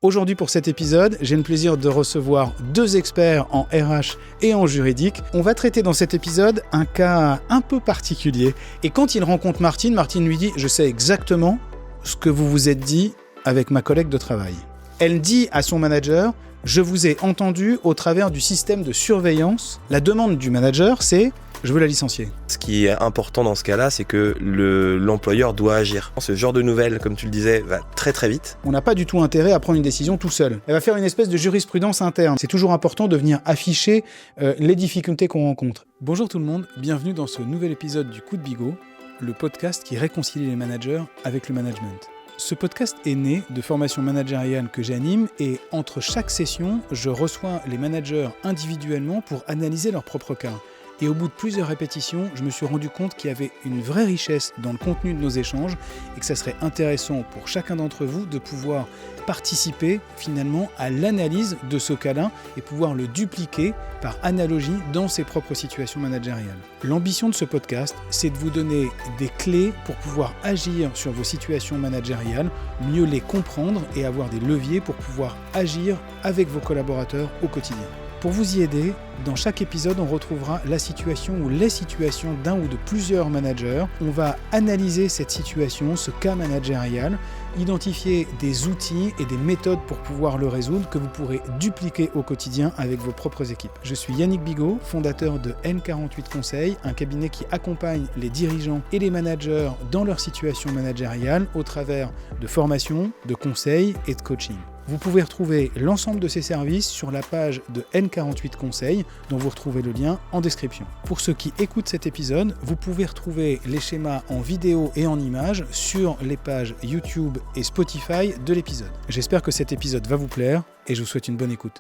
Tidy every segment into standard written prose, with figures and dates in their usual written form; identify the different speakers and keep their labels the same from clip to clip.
Speaker 1: Aujourd'hui pour cet épisode, j'ai le plaisir de recevoir deux experts en RH et en juridique. On va traiter dans cet épisode un cas un peu particulier. Et quand il rencontre Martine lui dit « Je sais exactement ce que vous vous êtes dit avec ma collègue de travail ». Elle dit à son manager « Je vous ai entendu au travers du système de surveillance ». La demande du manager, c'est « Je veux la licencier ».
Speaker 2: Ce qui est important dans ce cas-là, c'est que l'employeur doit agir. Ce genre de nouvelles, comme tu le disais, va très très vite.
Speaker 1: On n'a pas du tout intérêt à prendre une décision tout seul. Elle va faire une espèce de jurisprudence interne. C'est toujours important de venir afficher les difficultés qu'on rencontre. Bonjour tout le monde, bienvenue dans ce nouvel épisode du Coup de Bigot, le podcast qui réconcilie les managers avec le management. Ce podcast est né de formations managériales que j'anime et entre chaque session, je reçois les managers individuellement pour analyser leur propre cas. Et au bout de plusieurs répétitions, je me suis rendu compte qu'il y avait une vraie richesse dans le contenu de nos échanges et que ça serait intéressant pour chacun d'entre vous de pouvoir participer finalement à l'analyse de ce cas-là et pouvoir le dupliquer par analogie dans ses propres situations managériales. L'ambition de ce podcast, c'est de vous donner des clés pour pouvoir agir sur vos situations managériales, mieux les comprendre et avoir des leviers pour pouvoir agir avec vos collaborateurs au quotidien. Pour vous y aider, dans chaque épisode, on retrouvera la situation ou les situations d'un ou de plusieurs managers. On va analyser cette situation, ce cas managérial, identifier des outils et des méthodes pour pouvoir le résoudre que vous pourrez dupliquer au quotidien avec vos propres équipes. Je suis Yannick Bigot, fondateur de N48 Conseil, un cabinet qui accompagne les dirigeants et les managers dans leur situation managériale au travers de formations, de conseils et de coaching. Vous pouvez retrouver l'ensemble de ces services sur la page de N48 Conseil, dont vous retrouvez le lien en description. Pour ceux qui écoutent cet épisode, vous pouvez retrouver les schémas en vidéo et en images sur les pages YouTube et Spotify de l'épisode. J'espère que cet épisode va vous plaire et je vous souhaite une bonne écoute.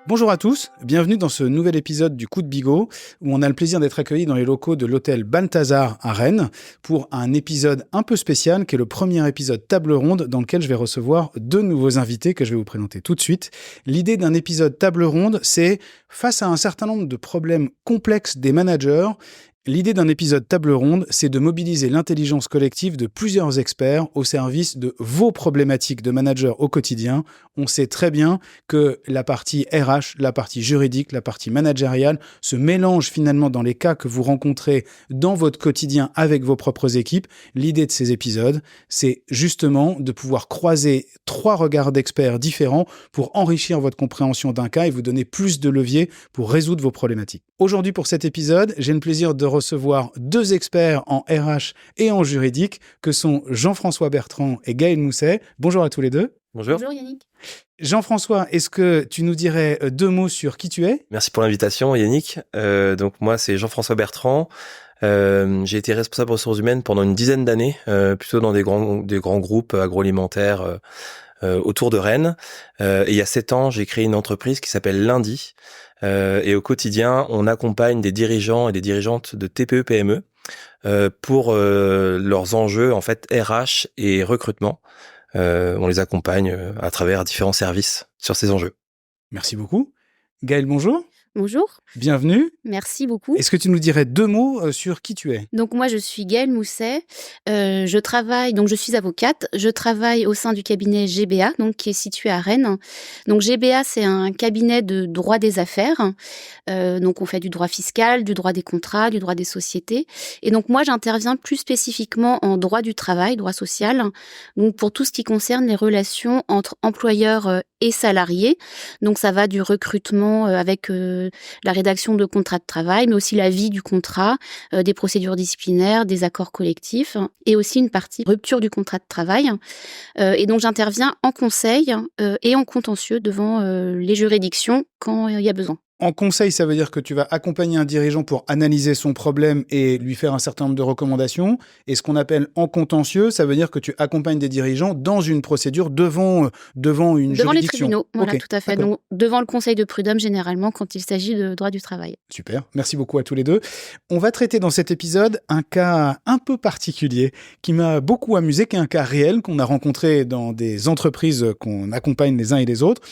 Speaker 1: Bonjour à tous, bienvenue dans ce nouvel épisode du Coup de Bigot où on a le plaisir d'être accueillis dans les locaux de l'hôtel Balthazar à Rennes pour un épisode un peu spécial qui est le premier épisode table ronde dans lequel je vais recevoir deux nouveaux invités que je vais vous présenter tout de suite. L'idée d'un épisode table ronde, c'est face à un certain nombre de problèmes complexes des managers. L'idée d'un épisode table ronde, c'est de mobiliser l'intelligence collective de plusieurs experts au service de vos problématiques de manager au quotidien. On sait très bien que la partie RH, la partie juridique, la partie managériale se mélangent finalement dans les cas que vous rencontrez dans votre quotidien avec vos propres équipes. L'idée de ces épisodes, c'est justement de pouvoir croiser trois regards d'experts différents pour enrichir votre compréhension d'un cas et vous donner plus de leviers pour résoudre vos problématiques. Aujourd'hui, pour cet épisode, j'ai le plaisir de recevoir deux experts en RH et en juridique que sont Jean-François Bertrand et Gaël Mousset. Bonjour à tous les deux.
Speaker 2: Bonjour.
Speaker 3: Bonjour Yannick.
Speaker 1: Jean-François, est-ce que tu nous dirais deux mots sur qui tu es ?
Speaker 2: Merci pour l'invitation Yannick. Donc moi c'est Jean-François Bertrand. J'ai été responsable ressources humaines pendant une dizaine d'années, plutôt dans des grands groupes agroalimentaires autour de Rennes. Et il y a 7 ans, j'ai créé une entreprise qui s'appelle Lundi. Et au quotidien, on accompagne des dirigeants et des dirigeantes de TPE-PME pour leurs enjeux en fait RH et recrutement. On les accompagne à travers différents services sur ces enjeux.
Speaker 1: Merci beaucoup. Gaël, bonjour.
Speaker 3: Bonjour.
Speaker 1: Bienvenue.
Speaker 3: Merci beaucoup.
Speaker 1: Est-ce que tu nous dirais deux mots sur qui tu es ?
Speaker 3: Donc moi je suis Gaëlle Mousset, je suis avocate, je travaille au sein du cabinet GBA, donc qui est situé à Rennes. Donc GBA c'est un cabinet de droit des affaires, donc on fait du droit fiscal, du droit des contrats, du droit des sociétés. Et donc moi j'interviens plus spécifiquement en droit du travail, droit social, donc pour tout ce qui concerne les relations entre employeurs et salariés. Donc ça va du recrutement avec la rédaction de contrats de travail, mais aussi la vie du contrat, des procédures disciplinaires, des accords collectifs, et aussi une partie rupture du contrat de travail. Et donc j'interviens en conseil et en contentieux devant les juridictions quand il y a besoin.
Speaker 1: En conseil, ça veut dire que tu vas accompagner un dirigeant pour analyser son problème et lui faire un certain nombre de recommandations. Et ce qu'on appelle en contentieux, ça veut dire que tu accompagnes des dirigeants dans une procédure devant une juridiction.
Speaker 3: Devant les tribunaux, voilà,
Speaker 1: okay,
Speaker 3: tout à fait.
Speaker 1: d'accord.
Speaker 3: Donc, devant le conseil de prud'homme, généralement, quand il s'agit de droit du travail.
Speaker 1: Super, merci beaucoup à tous les deux. On va traiter dans cet épisode un cas un peu particulier qui m'a beaucoup amusé, qui est un cas réel qu'on a rencontré dans des entreprises qu'on accompagne les uns et les autres.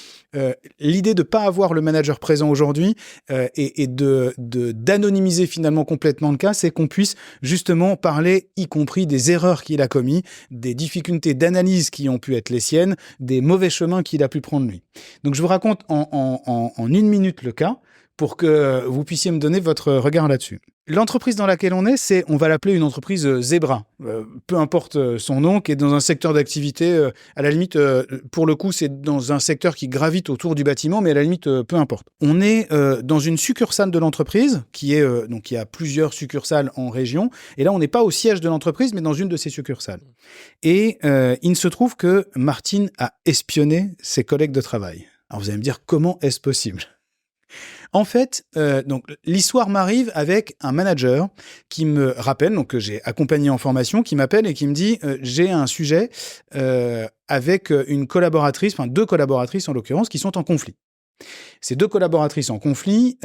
Speaker 1: L'idée de ne pas avoir le manager présent aujourd'hui et d'anonymiser finalement complètement le cas, c'est qu'on puisse justement parler, y compris des erreurs qu'il a commis, des difficultés d'analyse qui ont pu être les siennes, des mauvais chemins qu'il a pu prendre lui. Donc je vous raconte en 1 minute le cas pour que vous puissiez me donner votre regard là-dessus. L'entreprise dans laquelle on est, on va l'appeler une entreprise Zebra, peu importe son nom, qui est dans un secteur d'activité, à la limite, pour le coup, c'est dans un secteur qui gravite autour du bâtiment, mais à la limite, peu importe. On est dans une succursale de l'entreprise, qui est donc il y a plusieurs succursales en région, et là, on n'est pas au siège de l'entreprise, mais dans une de ces succursales. Et il se trouve que Martine a espionné ses collègues de travail. Alors vous allez me dire, comment est-ce possible ? En fait, donc l'histoire m'arrive avec un manager qui me rappelle, donc que j'ai accompagné en formation, qui m'appelle et qui me dit j'ai un sujet avec une collaboratrice, enfin 2 collaboratrices en l'occurrence, qui sont en conflit. Ces 2 collaboratrices en conflit,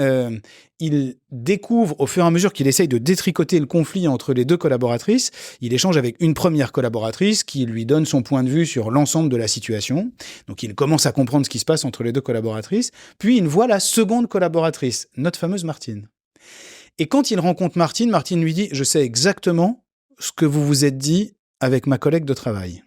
Speaker 1: il découvre au fur et à mesure qu'il essaye de détricoter le conflit entre les 2 collaboratrices, il échange avec une première collaboratrice qui lui donne son point de vue sur l'ensemble de la situation. Donc il commence à comprendre ce qui se passe entre les 2 collaboratrices. Puis il voit la seconde collaboratrice, notre fameuse Martine. Et quand il rencontre Martine, Martine lui dit « Je sais exactement ce que vous vous êtes dit avec ma collègue de travail ».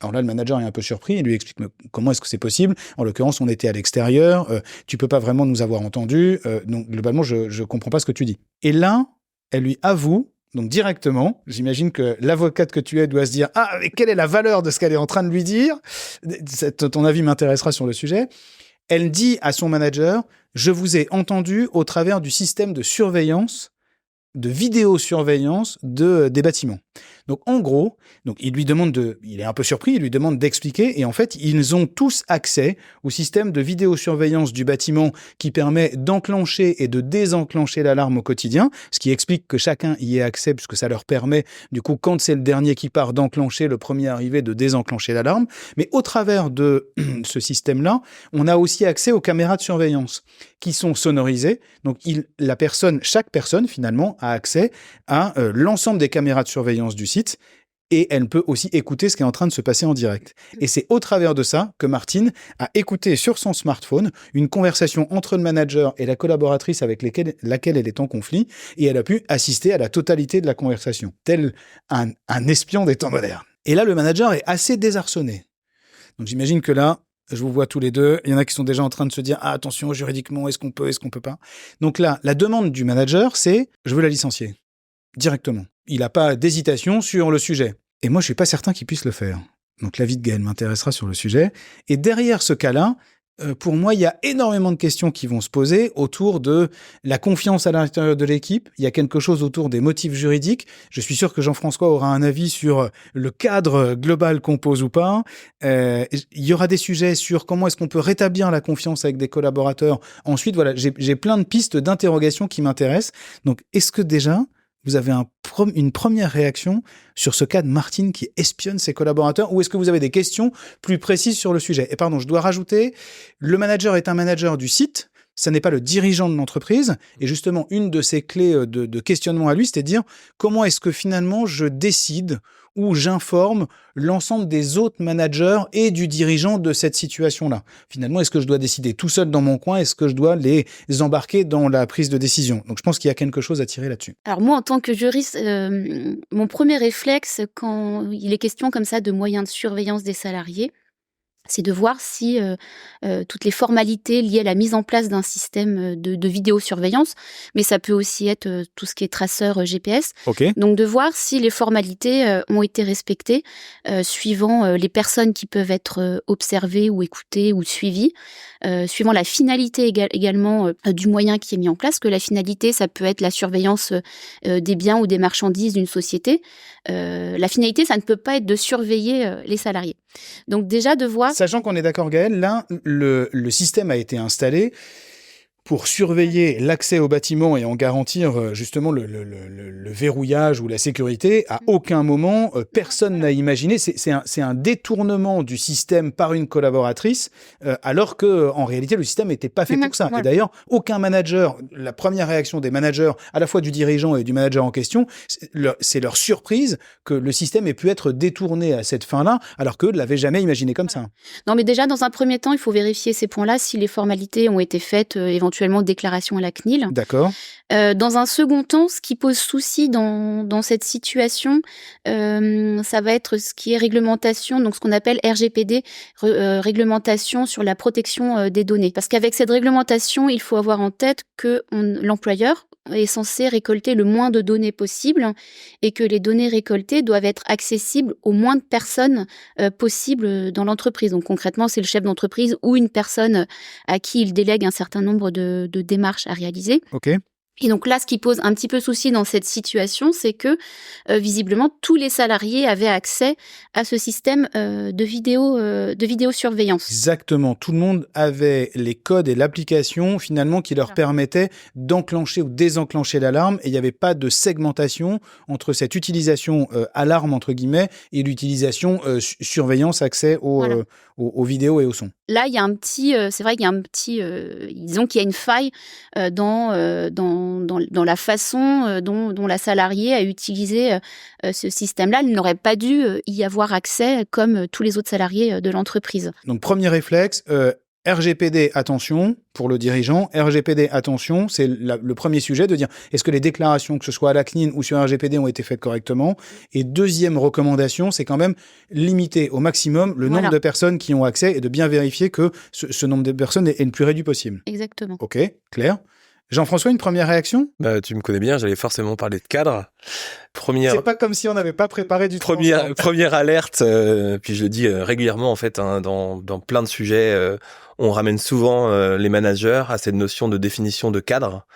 Speaker 1: Alors là, le manager est un peu surpris et lui explique comment est-ce que c'est possible. En l'occurrence, on était à l'extérieur, tu peux pas vraiment nous avoir entendus, donc globalement, je comprends pas ce que tu dis. Et là, elle lui avoue, donc directement, j'imagine que l'avocate que tu es doit se dire « Ah, mais quelle est la valeur de ce qu'elle est en train de lui dire ?» Ton avis m'intéressera sur le sujet. Elle dit à son manager « Je vous ai entendu au travers du système de surveillance, de vidéosurveillance des bâtiments. » Donc, en gros, il est un peu surpris, il lui demande d'expliquer, et en fait, ils ont tous accès au système de vidéosurveillance du bâtiment qui permet d'enclencher et de désenclencher l'alarme au quotidien, ce qui explique que chacun y ait accès, puisque ça leur permet, du coup, quand c'est le dernier qui part, d'enclencher le premier arrivé, de désenclencher l'alarme. Mais au travers de ce système-là, on a aussi accès aux caméras de surveillance qui sont sonorisées. Donc, chaque personne, finalement, a accès à l'ensemble des caméras de surveillance du site, et elle peut aussi écouter ce qui est en train de se passer en direct. Et c'est au travers de ça que Martine a écouté sur son smartphone une conversation entre le manager et la collaboratrice avec laquelle elle est en conflit, et elle a pu assister à la totalité de la conversation, tel un espion des temps modernes. Et là, le manager est assez désarçonné. Donc j'imagine que là, je vous vois tous les deux, il y en a qui sont déjà en train de se dire « Ah, attention, juridiquement, est-ce qu'on peut pas ?» Donc là, la demande du manager, c'est « Je veux la licencier. » Directement. Il n'a pas d'hésitation sur le sujet. Et moi, je suis pas certain qu'il puisse le faire. Donc l'avis de Gaël m'intéressera sur le sujet. Et derrière ce cas-là, pour moi, il y a énormément de questions qui vont se poser autour de la confiance à l'intérieur de l'équipe. Il y a quelque chose autour des motifs juridiques. Je suis sûr que Jean-François aura un avis sur le cadre global qu'on pose ou pas. Il y aura des sujets sur comment est-ce qu'on peut rétablir la confiance avec des collaborateurs. Ensuite, voilà, j'ai plein de pistes d'interrogation qui m'intéressent. Donc, est-ce que déjà, vous avez une première réaction sur ce cas de Martine qui espionne ses collaborateurs, ou est-ce que vous avez des questions plus précises sur le sujet? Et pardon, je dois rajouter, le manager est un manager du site, ça n'est pas le dirigeant de l'entreprise, et justement, une de ses clés de questionnement à lui, c'était de dire comment est-ce que finalement je décide ou j'informe l'ensemble des autres managers et du dirigeant de cette situation-là. Finalement, est-ce que je dois décider tout seul dans mon coin? Est-ce que je dois les embarquer dans la prise de décision? Donc, je pense qu'il y a quelque chose à tirer là-dessus.
Speaker 3: Alors moi, en tant que juriste, mon premier réflexe, quand il est question comme ça de moyens de surveillance des salariés, c'est de voir si toutes les formalités liées à la mise en place d'un système de vidéosurveillance, mais ça peut aussi être tout ce qui est traceur GPS.
Speaker 1: Okay.
Speaker 3: Donc de voir si les formalités ont été respectées suivant les personnes qui peuvent être observées ou écoutées ou suivies, suivant la finalité également du moyen qui est mis en place, que la finalité, ça peut être la surveillance des biens ou des marchandises d'une société. La finalité, ça ne peut pas être de surveiller les salariés. Donc déjà de voir...
Speaker 1: Sachant qu'on est d'accord, Gaël, là, le système a été installé pour surveiller l'accès au bâtiment et en garantir justement le verrouillage ou la sécurité, à aucun moment, personne n'a imaginé. C'est un détournement du système par une collaboratrice, alors que en réalité, le système n'était pas fait pour ça. Voilà. Et d'ailleurs, aucun manager, la première réaction des managers, à la fois du dirigeant et du manager en question, c'est leur surprise que le système ait pu être détourné à cette fin-là, alors qu'eux ne l'avaient jamais imaginé comme ça.
Speaker 3: Non, mais déjà, dans un premier temps, il faut vérifier ces points-là, si les formalités ont été faites, éventuellement déclaration à la CNIL.
Speaker 1: D'accord.
Speaker 3: Dans un second temps, ce qui pose souci dans cette situation, ça va être ce qui est réglementation, donc ce qu'on appelle RGPD, réglementation sur la protection des données. Parce qu'avec cette réglementation, il faut avoir en tête que l'employeur est censé récolter le moins de données possible et que les données récoltées doivent être accessibles au moins de personnes possible dans l'entreprise. Donc concrètement, c'est le chef d'entreprise ou une personne à qui il délègue un certain nombre de démarches à réaliser.
Speaker 1: Ok.
Speaker 3: Et donc là, ce qui pose un petit peu souci dans cette situation, c'est que visiblement tous les salariés avaient accès à ce système de vidéosurveillance.
Speaker 1: Exactement. Tout le monde avait les codes et l'application finalement qui leur permettaient d'enclencher ou désenclencher l'alarme. Et il n'y avait pas de segmentation entre cette utilisation alarme entre guillemets et l'utilisation surveillance, accès aux vidéos et au son.
Speaker 3: Là, il y a un petit, c'est vrai qu'il y a un petit, disons qu'il y a une faille dans la façon dont la salariée a utilisé ce système-là. Elle n'aurait pas dû y avoir accès comme tous les autres salariés de l'entreprise.
Speaker 1: Donc, premier réflexe, RGPD, attention, pour le dirigeant. RGPD, attention, c'est le premier sujet de dire est-ce que les déclarations, que ce soit à la CNIL ou sur RGPD, ont été faites correctement. Et deuxième recommandation, c'est quand même limiter au maximum le nombre de personnes qui ont accès et de bien vérifier que ce nombre de personnes est le plus réduit possible.
Speaker 3: Exactement.
Speaker 1: Ok, clair. Jean-François, une première réaction ?
Speaker 2: Tu me connais bien, j'allais forcément parler de cadre.
Speaker 1: C'est pas comme si on n'avait pas préparé du tout.
Speaker 2: Première alerte, puis je le dis régulièrement en fait, dans plein de sujets, on ramène souvent les managers à cette notion de définition de cadre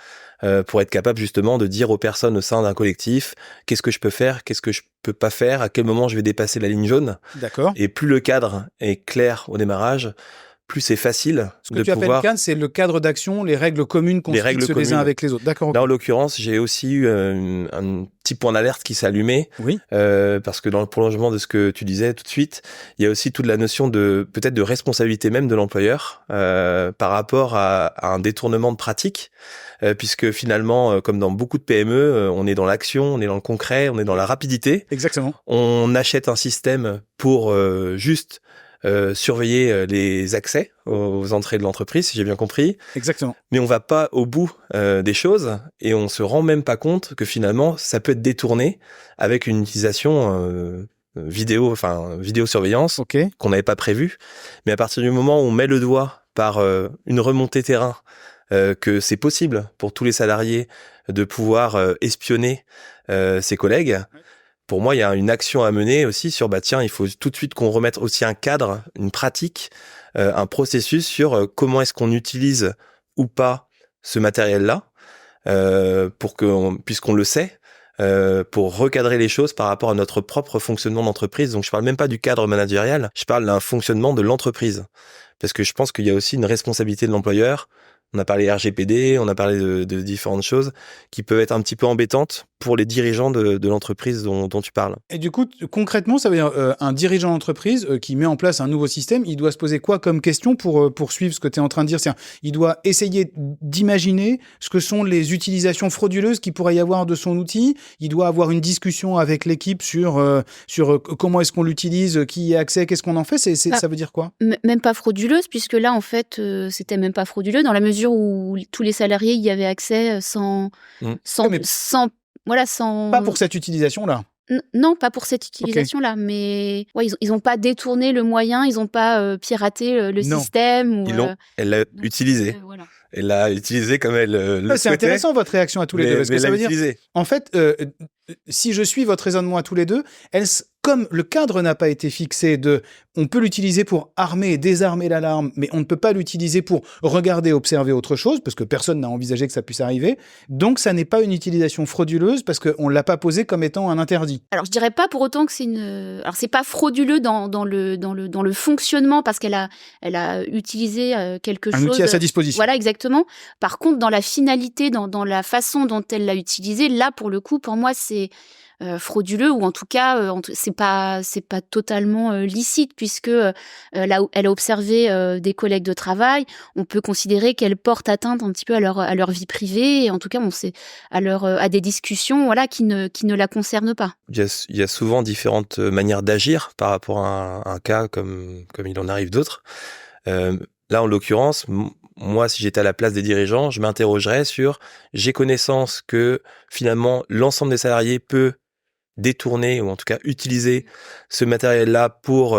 Speaker 2: pour être capable justement de dire aux personnes au sein d'un collectif qu'est-ce que je peux faire, qu'est-ce que je peux pas faire, à quel moment je vais dépasser la ligne jaune.
Speaker 1: D'accord.
Speaker 2: Et plus le cadre est clair au démarrage, plus c'est facile de pouvoir...
Speaker 1: Ce que tu appelles cadre, c'est le cadre d'action, les règles communes qu'on se fixe les uns avec les autres. D'accord.
Speaker 2: Là, en l'occurrence, j'ai aussi eu un petit point d'alerte qui s'allumait.
Speaker 1: Oui.
Speaker 2: Parce que dans le prolongement de ce que tu disais tout de suite, il y a aussi toute la notion peut-être de responsabilité même de l'employeur par rapport à un détournement de pratique. Puisque finalement, comme dans beaucoup de PME, on est dans l'action, on est dans le concret, on est dans la rapidité.
Speaker 1: Exactement.
Speaker 2: On achète un système pour juste... surveiller les accès aux entrées de l'entreprise, si j'ai bien compris.
Speaker 1: Exactement.
Speaker 2: Mais on va pas au bout des choses et on se rend même pas compte que finalement ça peut être détourné avec une utilisation vidéosurveillance qu'on n'avait pas prévue. Mais à partir du moment où on met le doigt par une remontée terrain que c'est possible pour tous les salariés de pouvoir espionner ses collègues. Pour moi, il y a une action à mener aussi sur, il faut tout de suite qu'on remette aussi un cadre, une pratique, un processus sur comment est-ce qu'on utilise ou pas ce matériel-là, puisqu'on le sait, pour recadrer les choses par rapport à notre propre fonctionnement d'entreprise. Donc, je parle même pas du cadre managérial, je parle d'un fonctionnement de l'entreprise. Parce que je pense qu'il y a aussi une responsabilité de l'employeur. On a parlé RGPD, on a parlé de différentes choses qui peuvent être un petit peu embêtantes pour les dirigeants de l'entreprise dont tu parles.
Speaker 1: Et du coup, concrètement, ça veut dire un dirigeant d'entreprise qui met en place un nouveau système, il doit se poser quoi comme question pour suivre ce que tu es en train de dire ? C'est-à-dire, il doit essayer d'imaginer ce que sont les utilisations frauduleuses qu'il pourrait y avoir de son outil, il doit avoir une discussion avec l'équipe sur comment est-ce qu'on l'utilise, qui y a accès, qu'est-ce qu'on en fait, ça veut dire quoi ?
Speaker 3: Même pas frauduleuse, puisque là, en fait, c'était même pas frauduleux, dans la mesure où tous les salariés y avaient accès sans
Speaker 1: Pas pour cette utilisation-là.
Speaker 3: Non, pas pour cette utilisation-là, mais ils n'ont pas détourné le moyen, ils n'ont pas piraté le système.
Speaker 2: Elle l'a utilisé.
Speaker 3: Voilà.
Speaker 2: Elle l'a utilisé comme elle le souhaitait.
Speaker 1: C'est intéressant votre réaction à tous les deux. Parce que ça veut dire, en fait, si je suis votre raisonnement à tous les deux, comme le cadre n'a pas été fixé on peut l'utiliser pour armer et désarmer l'alarme, mais on ne peut pas l'utiliser pour regarder, observer autre chose, parce que personne n'a envisagé que ça puisse arriver. Donc, ça n'est pas une utilisation frauduleuse parce qu'on ne l'a pas posé comme étant un interdit.
Speaker 3: Alors, je dirais pas pour autant que alors, c'est pas frauduleux dans le fonctionnement parce qu'elle a utilisé quelque chose.
Speaker 1: Un outil à sa disposition.
Speaker 3: Voilà, exactement. Par contre, dans la finalité, dans la façon dont elle l'a utilisé, là, pour le coup, pour moi, c'est frauduleux, ou en tout cas c'est pas totalement licite, puisque elle a observé des collègues de travail. On peut considérer qu'elle porte atteinte un petit peu à leur vie privée, et en tout cas à des discussions qui ne la concernent pas.
Speaker 2: Il y a souvent différentes manières d'agir par rapport à un cas comme il en arrive d'autres. Là, en l'occurrence, moi, si j'étais à la place des dirigeants, je m'interrogerais sur, j'ai connaissance que finalement l'ensemble des salariés peut détourner, ou en tout cas utiliser ce matériel-là pour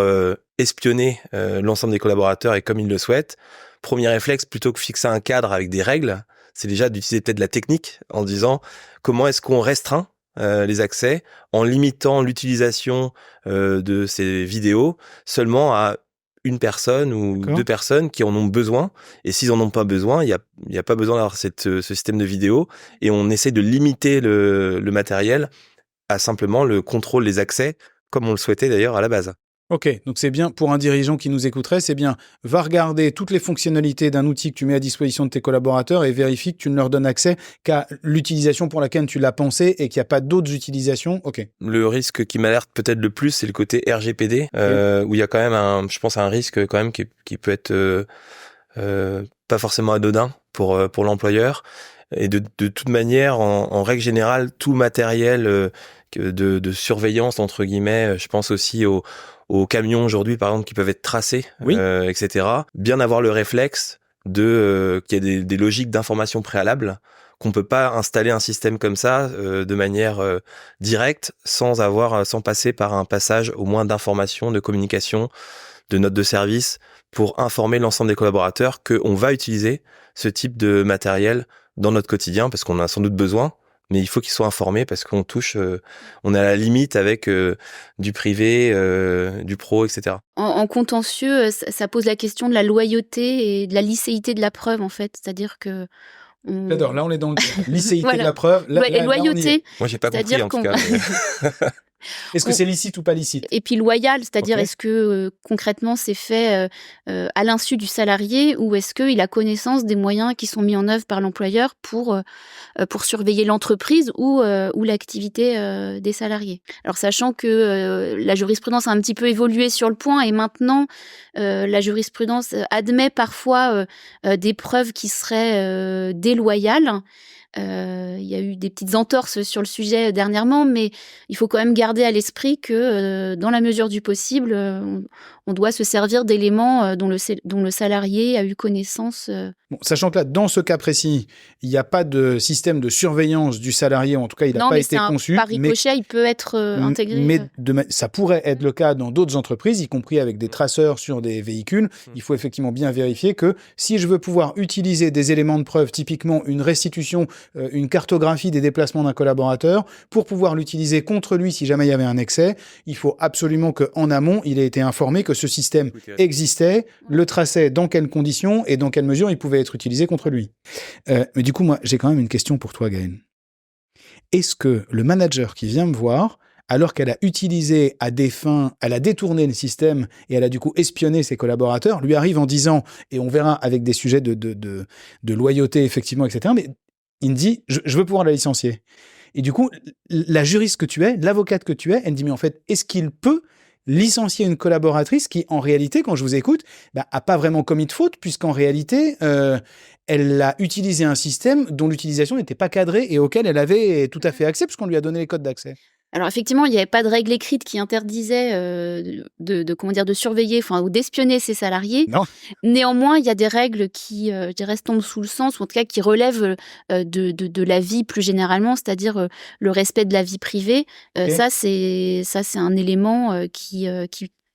Speaker 2: espionner l'ensemble des collaborateurs et comme ils le souhaitent. Premier réflexe, plutôt que fixer un cadre avec des règles, c'est déjà d'utiliser peut-être la technique en disant comment est-ce qu'on restreint les accès en limitant l'utilisation de ces vidéos seulement à une personne ou deux personnes qui en ont besoin. Et s'ils en ont pas besoin, il y a pas besoin d'avoir ce système de vidéo, et on essaie de limiter le matériel à simplement le contrôle des accès, comme on le souhaitait d'ailleurs à la base.
Speaker 1: Ok, donc c'est bien, pour un dirigeant qui nous écouterait, c'est bien, va regarder toutes les fonctionnalités d'un outil que tu mets à disposition de tes collaborateurs et vérifie que tu ne leur donnes accès qu'à l'utilisation pour laquelle tu l'as pensé et qu'il n'y a pas d'autres utilisations. Ok.
Speaker 2: Le risque qui m'alerte peut-être le plus, c'est le côté RGPD, où il y a quand même je pense un risque quand même qui peut être pas forcément anodin pour l'employeur. Et de toute manière, en règle générale, tout matériel de surveillance, entre guillemets, je pense aussi aux camions aujourd'hui, par exemple, qui peuvent être tracés, etc. Bien avoir le réflexe qu'il y a des logiques d'information préalables, qu'on peut pas installer un système comme ça de manière directe sans passer par un passage au moins d'information, de communication, de notes de service pour informer l'ensemble des collaborateurs qu'on va utiliser ce type de matériel dans notre quotidien, parce qu'on a sans doute besoin, mais il faut qu'ils soient informés parce qu'on on est à la limite avec du privé, du pro, etc.
Speaker 3: En contentieux, ça pose la question de la loyauté et de la licéité de la preuve, en fait. C'est-à-dire que
Speaker 1: J'adore, là on est dans le licéité de la preuve.
Speaker 3: Et loyauté.
Speaker 2: Moi j'ai pas compris en tout cas.
Speaker 1: Est-ce que c'est licite ou pas licite ?
Speaker 3: Et puis loyal, c'est-à-dire est-ce que concrètement c'est fait à l'insu du salarié, ou est-ce qu'il a connaissance des moyens qui sont mis en œuvre par l'employeur pour surveiller l'entreprise ou l'activité des salariés. Alors sachant que la jurisprudence a un petit peu évolué sur le point, et maintenant la jurisprudence admet parfois des preuves qui seraient déloyales. Il y a eu des petites entorses sur le sujet dernièrement, mais il faut quand même garder à l'esprit que dans la mesure du possible, on doit se servir d'éléments dont le salarié a eu connaissance.
Speaker 1: Bon, sachant que là, dans ce cas précis, il n'y a pas de système de surveillance du salarié, en tout cas, il n'a pas été conçu.
Speaker 3: Par ricochet, il peut être intégré.
Speaker 1: Mais ça pourrait être le cas dans d'autres entreprises, y compris avec des traceurs sur des véhicules. Il faut effectivement bien vérifier que si je veux pouvoir utiliser des éléments de preuve, typiquement une restitution, une cartographie des déplacements d'un collaborateur, pour pouvoir l'utiliser contre lui si jamais il y avait un excès, il faut absolument qu'en amont, il ait été informé que ce système existait, le traçait dans quelles conditions et dans quelle mesure il pouvait être utilisé contre lui. Mais du coup, moi, j'ai quand même une question pour toi, Gaëlle. Est-ce que le manager qui vient me voir, alors qu'elle a utilisé à des fins, elle a détourné le système et elle a du coup espionné ses collaborateurs, lui arrive en disant, et on verra avec des sujets de loyauté, effectivement, etc., mais il me dit, je veux pouvoir la licencier. Et du coup, la juriste que tu es, l'avocate que tu es, elle me dit, mais en fait, est-ce qu'il peut licencier une collaboratrice qui, en réalité, quand je vous écoute, a pas vraiment commis de faute, puisqu'en réalité, elle a utilisé un système dont l'utilisation n'était pas cadrée et auquel elle avait tout à fait accès, puisqu'on lui a donné les codes d'accès.
Speaker 3: Alors effectivement, il n'y avait pas de règle écrite qui interdisait de surveiller, ou d'espionner ses salariés.
Speaker 1: Non.
Speaker 3: Néanmoins, il y a des règles qui, je dirais, tombent sous le sens, ou en tout cas qui relèvent de la vie plus généralement, c'est-à-dire le respect de la vie privée. Okay. Ça, c'est un élément qui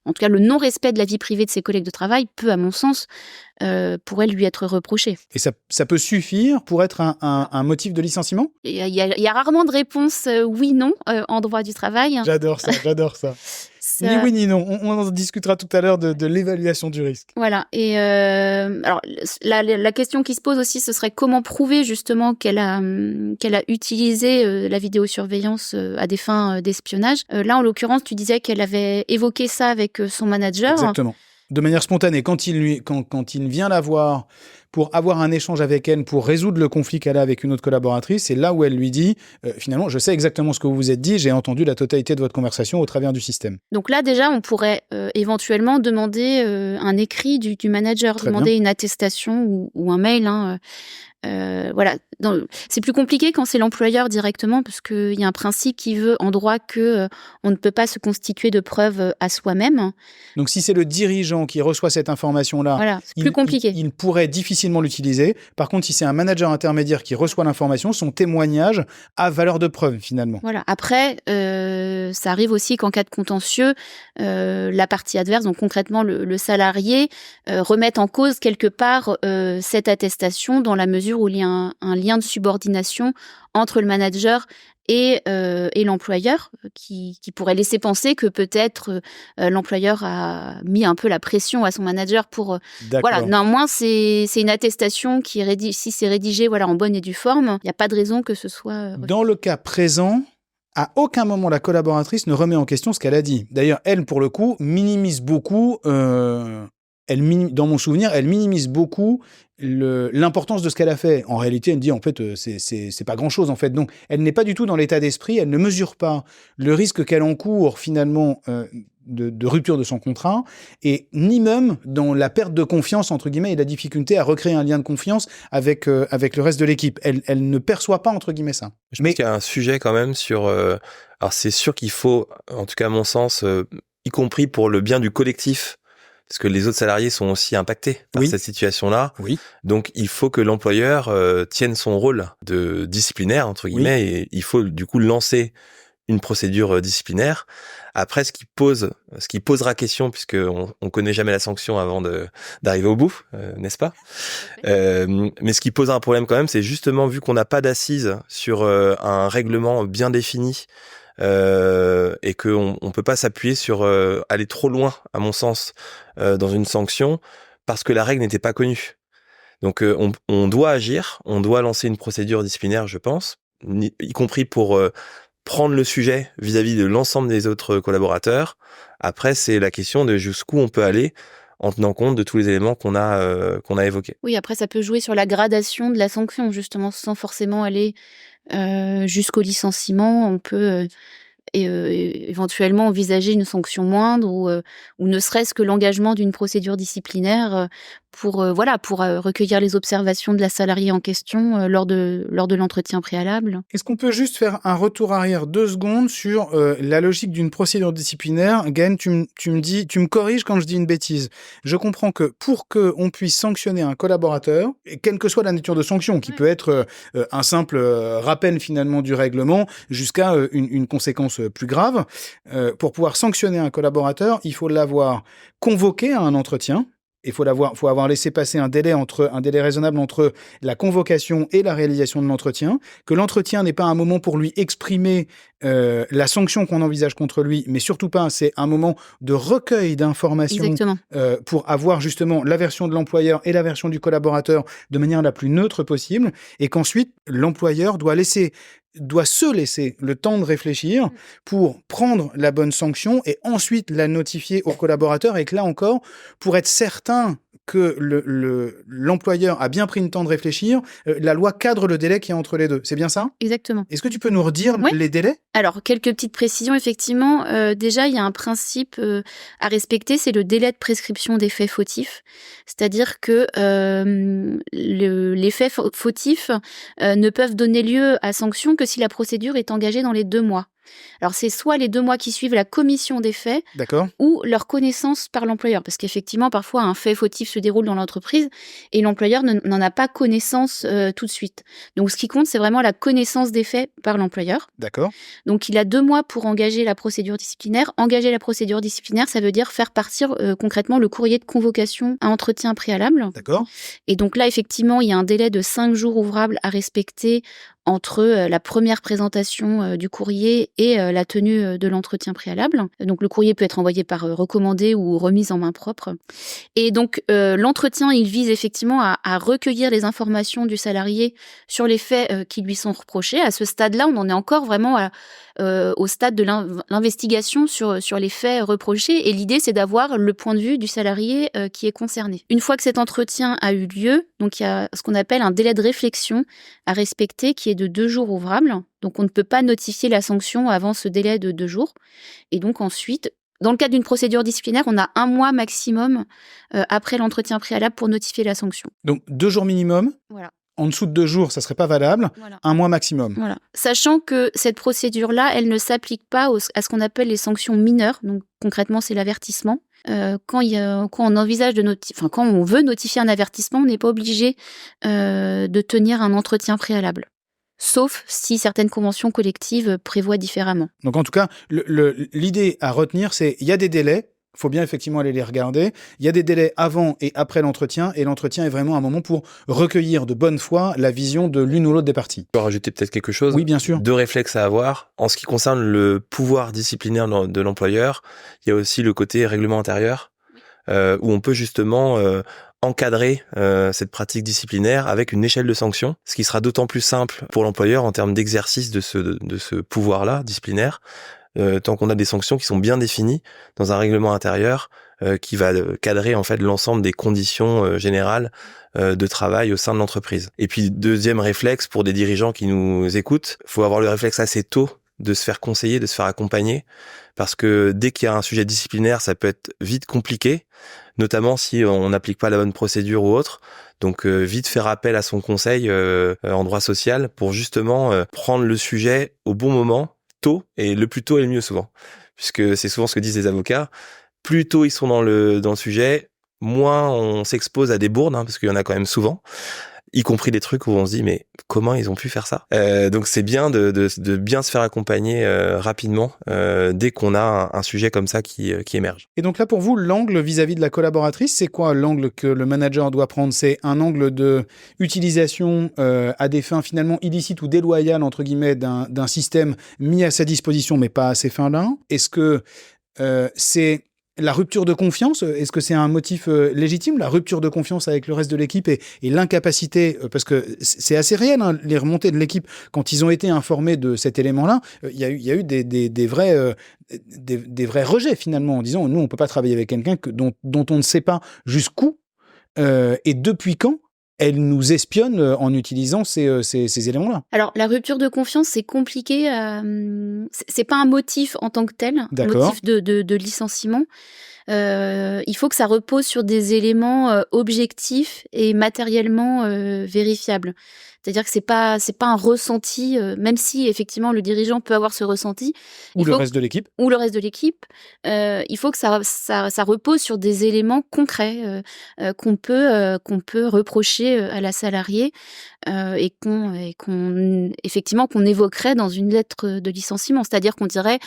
Speaker 3: en tout cas le non-respect de la vie privée de ses collègues de travail peut, à mon sens, pourrait lui être reproché.
Speaker 1: Et ça peut suffire pour être un motif de licenciement ?
Speaker 3: Il y a rarement de réponse oui-non en droit du travail.
Speaker 1: J'adore ça. Ni oui ni non. On en discutera tout à l'heure de l'évaluation du risque.
Speaker 3: Voilà. Et alors la question qui se pose aussi, ce serait comment prouver justement qu'elle a utilisé la vidéosurveillance à des fins d'espionnage. Là, en l'occurrence, tu disais qu'elle avait évoqué ça avec son manager.
Speaker 1: Exactement. De manière spontanée, quand il vient la voir pour avoir un échange avec elle, pour résoudre le conflit qu'elle a avec une autre collaboratrice, c'est là où elle lui dit finalement, je sais exactement ce que vous vous êtes dit, j'ai entendu la totalité de votre conversation au travers du système.
Speaker 3: Donc là, déjà, on pourrait éventuellement demander un écrit du manager,
Speaker 1: Très
Speaker 3: demander
Speaker 1: bien.
Speaker 3: une attestation ou un mail. Voilà. C'est plus compliqué quand c'est l'employeur directement, parce qu'il y a un principe qui veut en droit que on ne peut pas se constituer de preuves à soi-même.
Speaker 1: Donc si c'est le dirigeant qui reçoit cette information-là,
Speaker 3: Voilà, c'est plus compliqué.
Speaker 1: Il pourrait difficilement l'utiliser. Par contre, si c'est un manager intermédiaire qui reçoit l'information, son témoignage a valeur de preuve finalement.
Speaker 3: Voilà. Après, ça arrive aussi qu'en cas de contentieux, la partie adverse, donc concrètement le salarié, remette en cause quelque part cette attestation dans la mesure où il y a un lien de subordination entre le manager et l'employeur qui pourrait laisser penser que peut-être l'employeur a mis un peu la pression à son manager pour voilà. Néanmoins, c'est une attestation qui est si c'est rédigé en bonne et due forme, il n'y a pas de raison que ce soit
Speaker 1: dans le cas présent. À aucun moment, la collaboratrice ne remet en question ce qu'elle a dit. D'ailleurs, elle, pour le coup, minimise beaucoup. Dans mon souvenir, elle minimise beaucoup l'importance de ce qu'elle a fait. En réalité, elle me dit, en fait, c'est pas grand-chose, en fait. Donc, elle n'est pas du tout dans l'état d'esprit, elle ne mesure pas le risque qu'elle encourt, finalement, de rupture de son contrat, et ni même dans la perte de confiance, entre guillemets, et la difficulté à recréer un lien de confiance avec le reste de l'équipe. Elle ne perçoit pas, entre guillemets, ça.
Speaker 2: Je pense qu'il y a un sujet quand même sur... alors, c'est sûr qu'il faut, en tout cas à mon sens, y compris pour le bien du collectif, parce que les autres salariés sont aussi impactés par cette situation-là.
Speaker 1: Oui.
Speaker 2: Donc, il faut que l'employeur tienne son rôle de disciplinaire, entre guillemets, et il faut du coup lancer une procédure disciplinaire. Après, ce qui posera question, puisque on connaît jamais la sanction avant d'arriver au bout, n'est-ce pas ? Mais ce qui pose un problème quand même, c'est justement vu qu'on n'a pas d'assises sur un règlement bien défini, et qu'on peut pas s'appuyer sur aller trop loin, à mon sens, dans une sanction, parce que la règle n'était pas connue. Donc on doit agir, on doit lancer une procédure disciplinaire, je pense, y compris pour prendre le sujet vis-à-vis de l'ensemble des autres collaborateurs. Après, c'est la question de jusqu'où on peut aller en tenant compte de tous les éléments qu'on a évoqués.
Speaker 3: Oui, après, ça peut jouer sur la gradation de la sanction, justement, sans forcément aller jusqu'au licenciement. On peut éventuellement envisager une sanction moindre ou ne serait-ce que l'engagement d'une procédure disciplinaire pour recueillir les observations de la salariée en question lors de l'entretien préalable.
Speaker 1: Est-ce qu'on peut juste faire un retour arrière 2 secondes sur la logique d'une procédure disciplinaire ? Gaëlle, tu me corriges quand je dis une bêtise. Je comprends que pour qu'on puisse sanctionner un collaborateur, et quelle que soit la nature de sanction, qui peut être un simple rappel finalement du règlement jusqu'à une conséquence plus grave, pour pouvoir sanctionner un collaborateur, il faut l'avoir convoqué à un entretien. Il faut avoir laissé passer un délai raisonnable entre la convocation et la réalisation de l'entretien, que l'entretien n'est pas un moment pour lui exprimer la sanction qu'on envisage contre lui, mais surtout pas, c'est un moment de recueil d'informations pour avoir justement la version de l'employeur et la version du collaborateur de manière la plus neutre possible, et qu'ensuite l'employeur doit se laisser le temps de réfléchir pour prendre la bonne sanction et ensuite la notifier au collaborateur, et que là encore, pour être certain que l'employeur a bien pris le temps de réfléchir, la loi cadre le délai qui est entre les deux. C'est bien ça ?
Speaker 3: Exactement.
Speaker 1: Est-ce que tu peux nous redire les délais ?
Speaker 3: Alors, quelques petites précisions, effectivement. Déjà, il y a un principe à respecter, c'est le délai de prescription des faits fautifs. C'est-à-dire que les faits fautifs ne peuvent donner lieu à sanction que si la procédure est engagée dans les 2 mois. Alors, c'est soit les 2 mois qui suivent la commission des faits
Speaker 1: D'accord.
Speaker 3: ou leur connaissance par l'employeur. Parce qu'effectivement, parfois, un fait fautif se déroule dans l'entreprise et l'employeur n'en a pas connaissance tout de suite. Donc, ce qui compte, c'est vraiment la connaissance des faits par l'employeur.
Speaker 1: D'accord.
Speaker 3: Donc, il a 2 mois pour engager la procédure disciplinaire. Engager la procédure disciplinaire, ça veut dire faire partir concrètement le courrier de convocation à entretien préalable.
Speaker 1: D'accord.
Speaker 3: Et donc là, effectivement, il y a un délai de 5 jours ouvrables à respecter entre la première présentation du courrier et la tenue de l'entretien préalable. Donc le courrier peut être envoyé par recommandé ou remise en main propre. Et donc l'entretien, il vise effectivement à recueillir les informations du salarié sur les faits qui lui sont reprochés. À ce stade-là, on en est encore vraiment au stade de l'investigation sur les faits reprochés. Et l'idée, c'est d'avoir le point de vue du salarié qui est concerné. Une fois que cet entretien a eu lieu, donc il y a ce qu'on appelle un délai de réflexion à respecter qui est de 2 jours ouvrables. Donc, on ne peut pas notifier la sanction avant ce délai de 2 jours. Et donc, ensuite, dans le cadre d'une procédure disciplinaire, on a 1 mois maximum après l'entretien préalable pour notifier la sanction.
Speaker 1: Donc, 2 jours minimum.
Speaker 3: Voilà.
Speaker 1: En dessous de 2 jours, ça serait pas valable.
Speaker 3: Voilà.
Speaker 1: 1 mois maximum.
Speaker 3: Voilà. Sachant que cette procédure-là, elle ne s'applique pas à ce qu'on appelle les sanctions mineures. Donc, concrètement, c'est l'avertissement. Quand on envisage quand on veut notifier un avertissement, on n'est pas obligé de tenir un entretien préalable. Sauf si certaines conventions collectives prévoient différemment.
Speaker 1: Donc en tout cas, l'idée à retenir, c'est il y a des délais, il faut bien effectivement aller les regarder, il y a des délais avant et après l'entretien, et l'entretien est vraiment un moment pour recueillir de bonne foi la vision de l'une ou l'autre des parties.
Speaker 2: Je peux rajouter peut-être quelque chose.
Speaker 1: Oui, bien sûr.
Speaker 2: 2 réflexes à avoir. En ce qui concerne le pouvoir disciplinaire de l'employeur, il y a aussi le côté règlement intérieur, où on peut justement encadrer cette pratique disciplinaire avec une échelle de sanctions, ce qui sera d'autant plus simple pour l'employeur en termes d'exercice de ce pouvoir-là disciplinaire, tant qu'on a des sanctions qui sont bien définies dans un règlement intérieur qui va cadrer en fait l'ensemble des conditions générales de travail au sein de l'entreprise. Et puis deuxième réflexe pour des dirigeants qui nous écoutent, faut avoir le réflexe assez tôt de se faire conseiller, de se faire accompagner, parce que dès qu'il y a un sujet disciplinaire, ça peut être vite compliqué, notamment si on n'applique pas la bonne procédure ou autre. Donc vite faire appel à son conseil en droit social pour justement prendre le sujet au bon moment, tôt, et le plus tôt est le mieux souvent. Puisque c'est souvent ce que disent les avocats, plus tôt ils sont dans le sujet, moins on s'expose à des bourdes, parce qu'il y en a quand même souvent, y compris des trucs où on se dit mais comment ils ont pu faire ça, donc c'est bien de bien se faire accompagner rapidement dès qu'on a un sujet comme ça qui émerge.
Speaker 1: Et donc là pour vous, l'angle vis-à-vis de la collaboratrice, c'est quoi l'angle que le manager doit prendre? C'est un angle de utilisation à des fins finalement illicites ou déloyales entre guillemets d'un système mis à sa disposition mais pas à ces fins-là? Est-ce que c'est la rupture de confiance? Est-ce que c'est un motif légitime, la rupture de confiance avec le reste de l'équipe et l'incapacité, parce que c'est assez réel, les remontées de l'équipe, quand ils ont été informés de cet élément-là, il y a eu des vrais rejets finalement, en disant nous on peut pas travailler avec quelqu'un dont on ne sait pas jusqu'où et depuis quand elle nous espionne en utilisant ces éléments-là.
Speaker 3: Alors, la rupture de confiance, c'est compliqué. C'est pas un motif en tant que tel, un motif de licenciement. Il faut que ça repose sur des éléments objectifs et matériellement vérifiables. C'est-à-dire que c'est pas un ressenti, même si effectivement le dirigeant peut avoir ce ressenti.
Speaker 1: Ou le reste de l'équipe.
Speaker 3: Il faut que ça repose sur des éléments concrets qu'on peut reprocher à la salariée et qu'on évoquerait dans une lettre de licenciement. C'est-à-dire qu'on dirait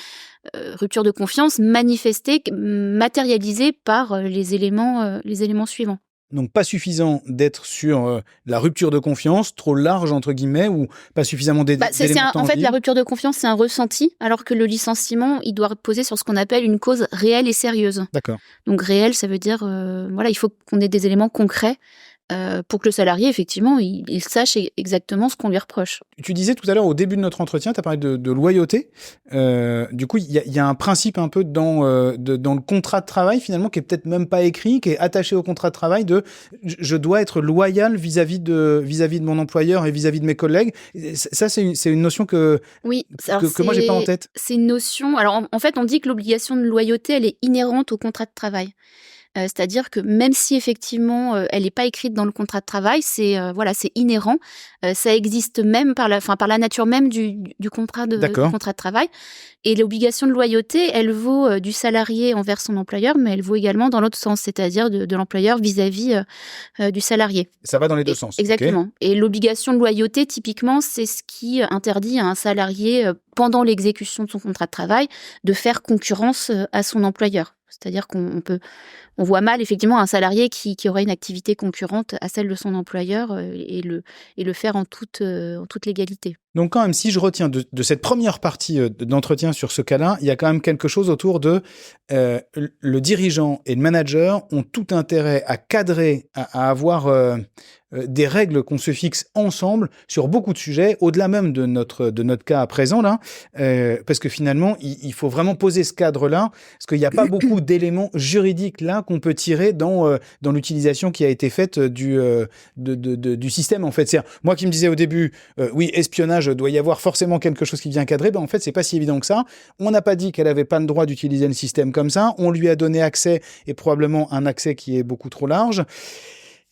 Speaker 3: rupture de confiance manifestée, matérialisée par les éléments suivants.
Speaker 1: Donc pas suffisant d'être sur la rupture de confiance, trop large entre guillemets, ou pas suffisamment d'éléments tangibles.
Speaker 3: En fait, la rupture de confiance, c'est un ressenti, alors que le licenciement, il doit reposer sur ce qu'on appelle une cause réelle et sérieuse.
Speaker 1: D'accord.
Speaker 3: Donc réel, ça veut dire, il faut qu'on ait des éléments concrets pour que le salarié, effectivement, il sache exactement ce qu'on lui reproche.
Speaker 1: Tu disais tout à l'heure, au début de notre entretien, tu as parlé de loyauté. Du coup, il y a un principe un peu dans le contrat de travail, finalement, qui est peut-être même pas écrit, qui est attaché au contrat de travail de « je dois être loyal vis-à-vis de mon employeur et vis-à-vis de mes collègues ». Ça, c'est une notion que moi, j'ai pas en tête.
Speaker 3: C'est une notion... Alors, en fait, on dit que l'obligation de loyauté, elle est inhérente au contrat de travail. C'est-à-dire que même si effectivement elle n'est pas écrite dans le contrat de travail, c'est inhérent. Ça existe même par la nature même du contrat de travail. Et l'obligation de loyauté, elle vaut du salarié envers son employeur, mais elle vaut également dans l'autre sens, c'est-à-dire de l'employeur vis-à-vis du salarié.
Speaker 1: Ça va dans les deux sens.
Speaker 3: Exactement. Okay. Et l'obligation de loyauté, typiquement, c'est ce qui interdit à un salarié, pendant l'exécution de son contrat de travail, de faire concurrence à son employeur. C'est-à-dire qu'on voit mal effectivement un salarié qui aurait une activité concurrente à celle de son employeur et le faire en toute légalité.
Speaker 1: Donc quand même, si je retiens de cette première partie d'entretien sur ce cas-là, il y a quand même quelque chose autour de le dirigeant et le manager ont tout intérêt à cadrer, à avoir des règles qu'on se fixe ensemble sur beaucoup de sujets, au-delà même de notre cas à présent là, parce que finalement, il faut vraiment poser ce cadre-là, parce qu'il n'y a pas beaucoup d'éléments juridiques là qu'on peut tirer dans l'utilisation qui a été faite du système en fait. C'est moi qui me disais au début, oui, espionnage, doit y avoir forcément quelque chose qui vient cadrer. En fait, c'est pas si évident que ça. On n'a pas dit qu'elle avait pas le droit d'utiliser le système comme ça. On lui a donné accès, et probablement un accès qui est beaucoup trop large.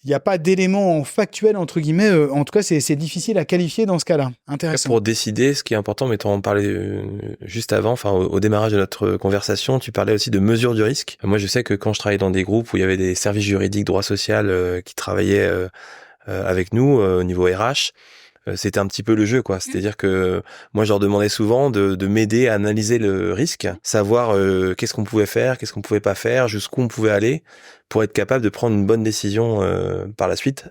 Speaker 1: Il n'y a pas d'éléments factuels, entre guillemets. En tout cas, c'est difficile à qualifier dans ce cas-là. Intéressant.
Speaker 2: Pour décider, ce qui est important, mais tu en parlais juste avant, au démarrage de notre conversation, tu parlais aussi de mesure du risque. Moi, je sais que quand je travaillais dans des groupes où il y avait des services juridiques, droit social qui travaillaient avec nous au niveau RH, c'était un petit peu le jeu, quoi. C'est-à-dire que moi, je leur demandais souvent de m'aider à analyser le risque, savoir qu'est-ce qu'on pouvait faire, qu'est-ce qu'on pouvait pas faire, jusqu'où on pouvait aller, pour être capable de prendre une bonne décision par la suite,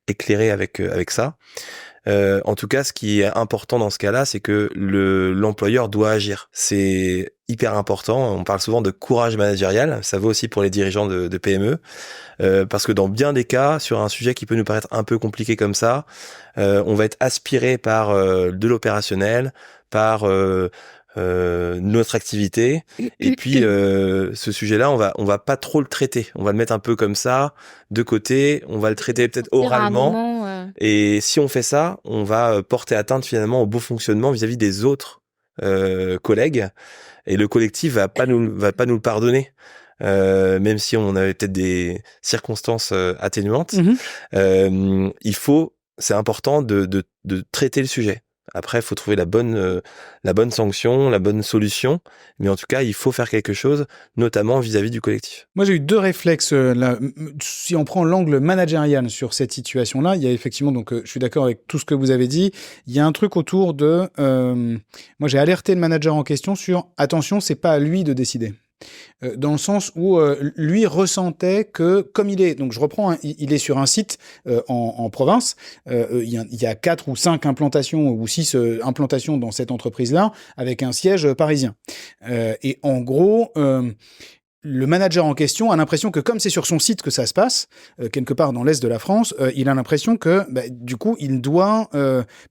Speaker 2: éclairée avec ça. En tout cas, ce qui est important dans ce cas-là, c'est que l'employeur doit agir. C'est hyper important. On parle souvent de courage managérial. Ça vaut aussi pour les dirigeants de PME. Parce que dans bien des cas, sur un sujet qui peut nous paraître un peu compliqué comme ça, on va être aspiré par de l'opérationnel, par notre activité, et puis ce sujet-là, on va pas trop le traiter. On va le mettre un peu comme ça, de côté. On va le traiter peut-être oralement. Et si on fait ça, on va porter atteinte finalement au bon fonctionnement vis-à-vis des autres collègues. Et le collectif va pas nous le pardonner. Même si on avait peut-être des circonstances atténuantes, c'est important de traiter le sujet. Après, il faut trouver la bonne sanction, la bonne solution. Mais en tout cas, il faut faire quelque chose, notamment vis-à-vis du collectif.
Speaker 1: Moi, j'ai eu deux réflexes. Là, si on prend l'angle managérial sur cette situation-là, il y a effectivement, donc je suis d'accord avec tout ce que vous avez dit, il y a un truc autour de... moi, j'ai alerté le manager en question sur « Attention, c'est pas à lui de décider ». Dans le sens où lui ressentait que, comme il est, donc je reprends, il est sur un site en province, il y a 4 ou 5 implantations ou 6 implantations dans cette entreprise-là, avec un siège parisien. Et en gros... le manager en question a l'impression que comme c'est sur son site que ça se passe, quelque part dans l'est de la France, il a l'impression que du coup, il doit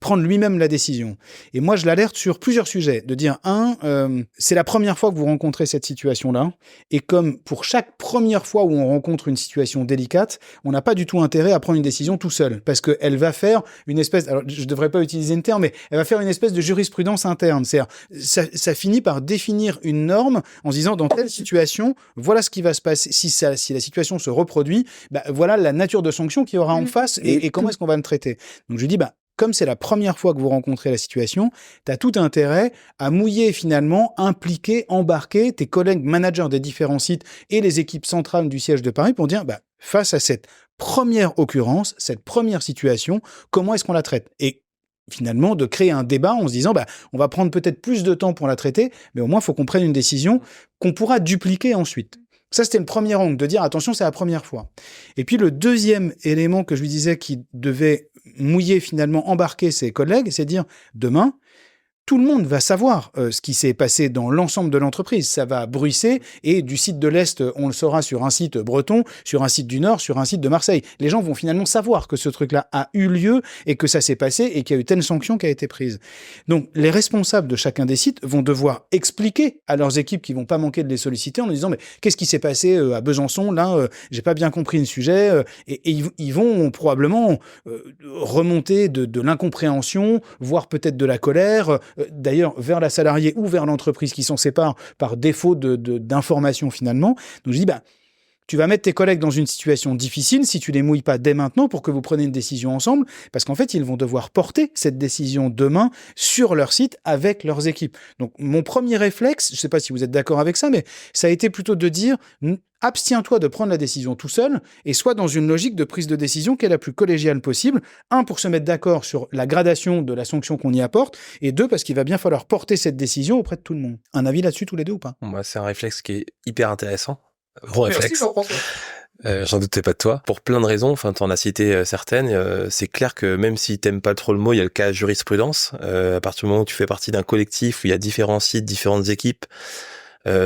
Speaker 1: prendre lui-même la décision. Et moi, je l'alerte sur plusieurs sujets. De dire, c'est la première fois que vous rencontrez cette situation-là. Et comme pour chaque première fois où on rencontre une situation délicate, on n'a pas du tout intérêt à prendre une décision tout seul. Parce qu'elle va faire une espèce... Alors, je ne devrais pas utiliser le terme, mais elle va faire une espèce de jurisprudence interne. C'est-à-dire, ça finit par définir une norme en se disant, dans telle situation... Voilà ce qui va se passer si la situation se reproduit. Voilà la nature de sanction qu'il y aura en face et comment est-ce qu'on va le traiter. Donc je dis, comme c'est la première fois que vous rencontrez la situation, tu as tout intérêt à mouiller finalement, impliquer, embarquer tes collègues managers des différents sites et les équipes centrales du siège de Paris pour dire, face à cette première occurrence, cette première situation, comment est-ce qu'on la traite ? Et finalement, de créer un débat en se disant, on va prendre peut-être plus de temps pour la traiter, mais au moins, il faut qu'on prenne une décision qu'on pourra dupliquer ensuite. Ça, c'était le premier angle, de dire, attention, c'est la première fois. Et puis, le deuxième élément que je lui disais qui devait mouiller, finalement, embarquer ses collègues, c'est dire, demain, tout le monde va savoir ce qui s'est passé dans l'ensemble de l'entreprise. Ça va bruisser et du site de l'Est, on le saura sur un site breton, sur un site du Nord, sur un site de Marseille. Les gens vont finalement savoir que ce truc-là a eu lieu et que ça s'est passé et qu'il y a eu telle sanction qui a été prise. Donc, les responsables de chacun des sites vont devoir expliquer à leurs équipes qui vont pas manquer de les solliciter en leur disant « Mais qu'est-ce qui s'est passé à Besançon ? Là, j'ai pas bien compris le sujet. » Et ils vont probablement remonter de l'incompréhension, voire peut-être de la colère, d'ailleurs vers la salariée ou vers l'entreprise qui s'en sépare par défaut d'information finalement. Donc je dis, Tu vas mettre tes collègues dans une situation difficile si tu les mouilles pas dès maintenant pour que vous preniez une décision ensemble, parce qu'en fait, ils vont devoir porter cette décision demain sur leur site avec leurs équipes. Donc, mon premier réflexe, je sais pas si vous êtes d'accord avec ça, mais ça a été plutôt de dire abstiens-toi de prendre la décision tout seul et sois dans une logique de prise de décision qui est la plus collégiale possible. 1, pour se mettre d'accord sur la gradation de la sanction qu'on y apporte, et 2, parce qu'il va bien falloir porter cette décision auprès de tout le monde. Un avis là-dessus tous les deux ou pas?
Speaker 2: Moi, c'est un réflexe qui est hyper intéressant. Bon réflexe.
Speaker 1: Jean-François.
Speaker 2: J'en doutais pas de toi. Pour plein de raisons, enfin, t'en as cité certaines. C'est clair que même si t'aimes pas trop le mot, il y a le cas jurisprudence. À partir du moment où tu fais partie d'un collectif où il y a différents sites, différentes équipes,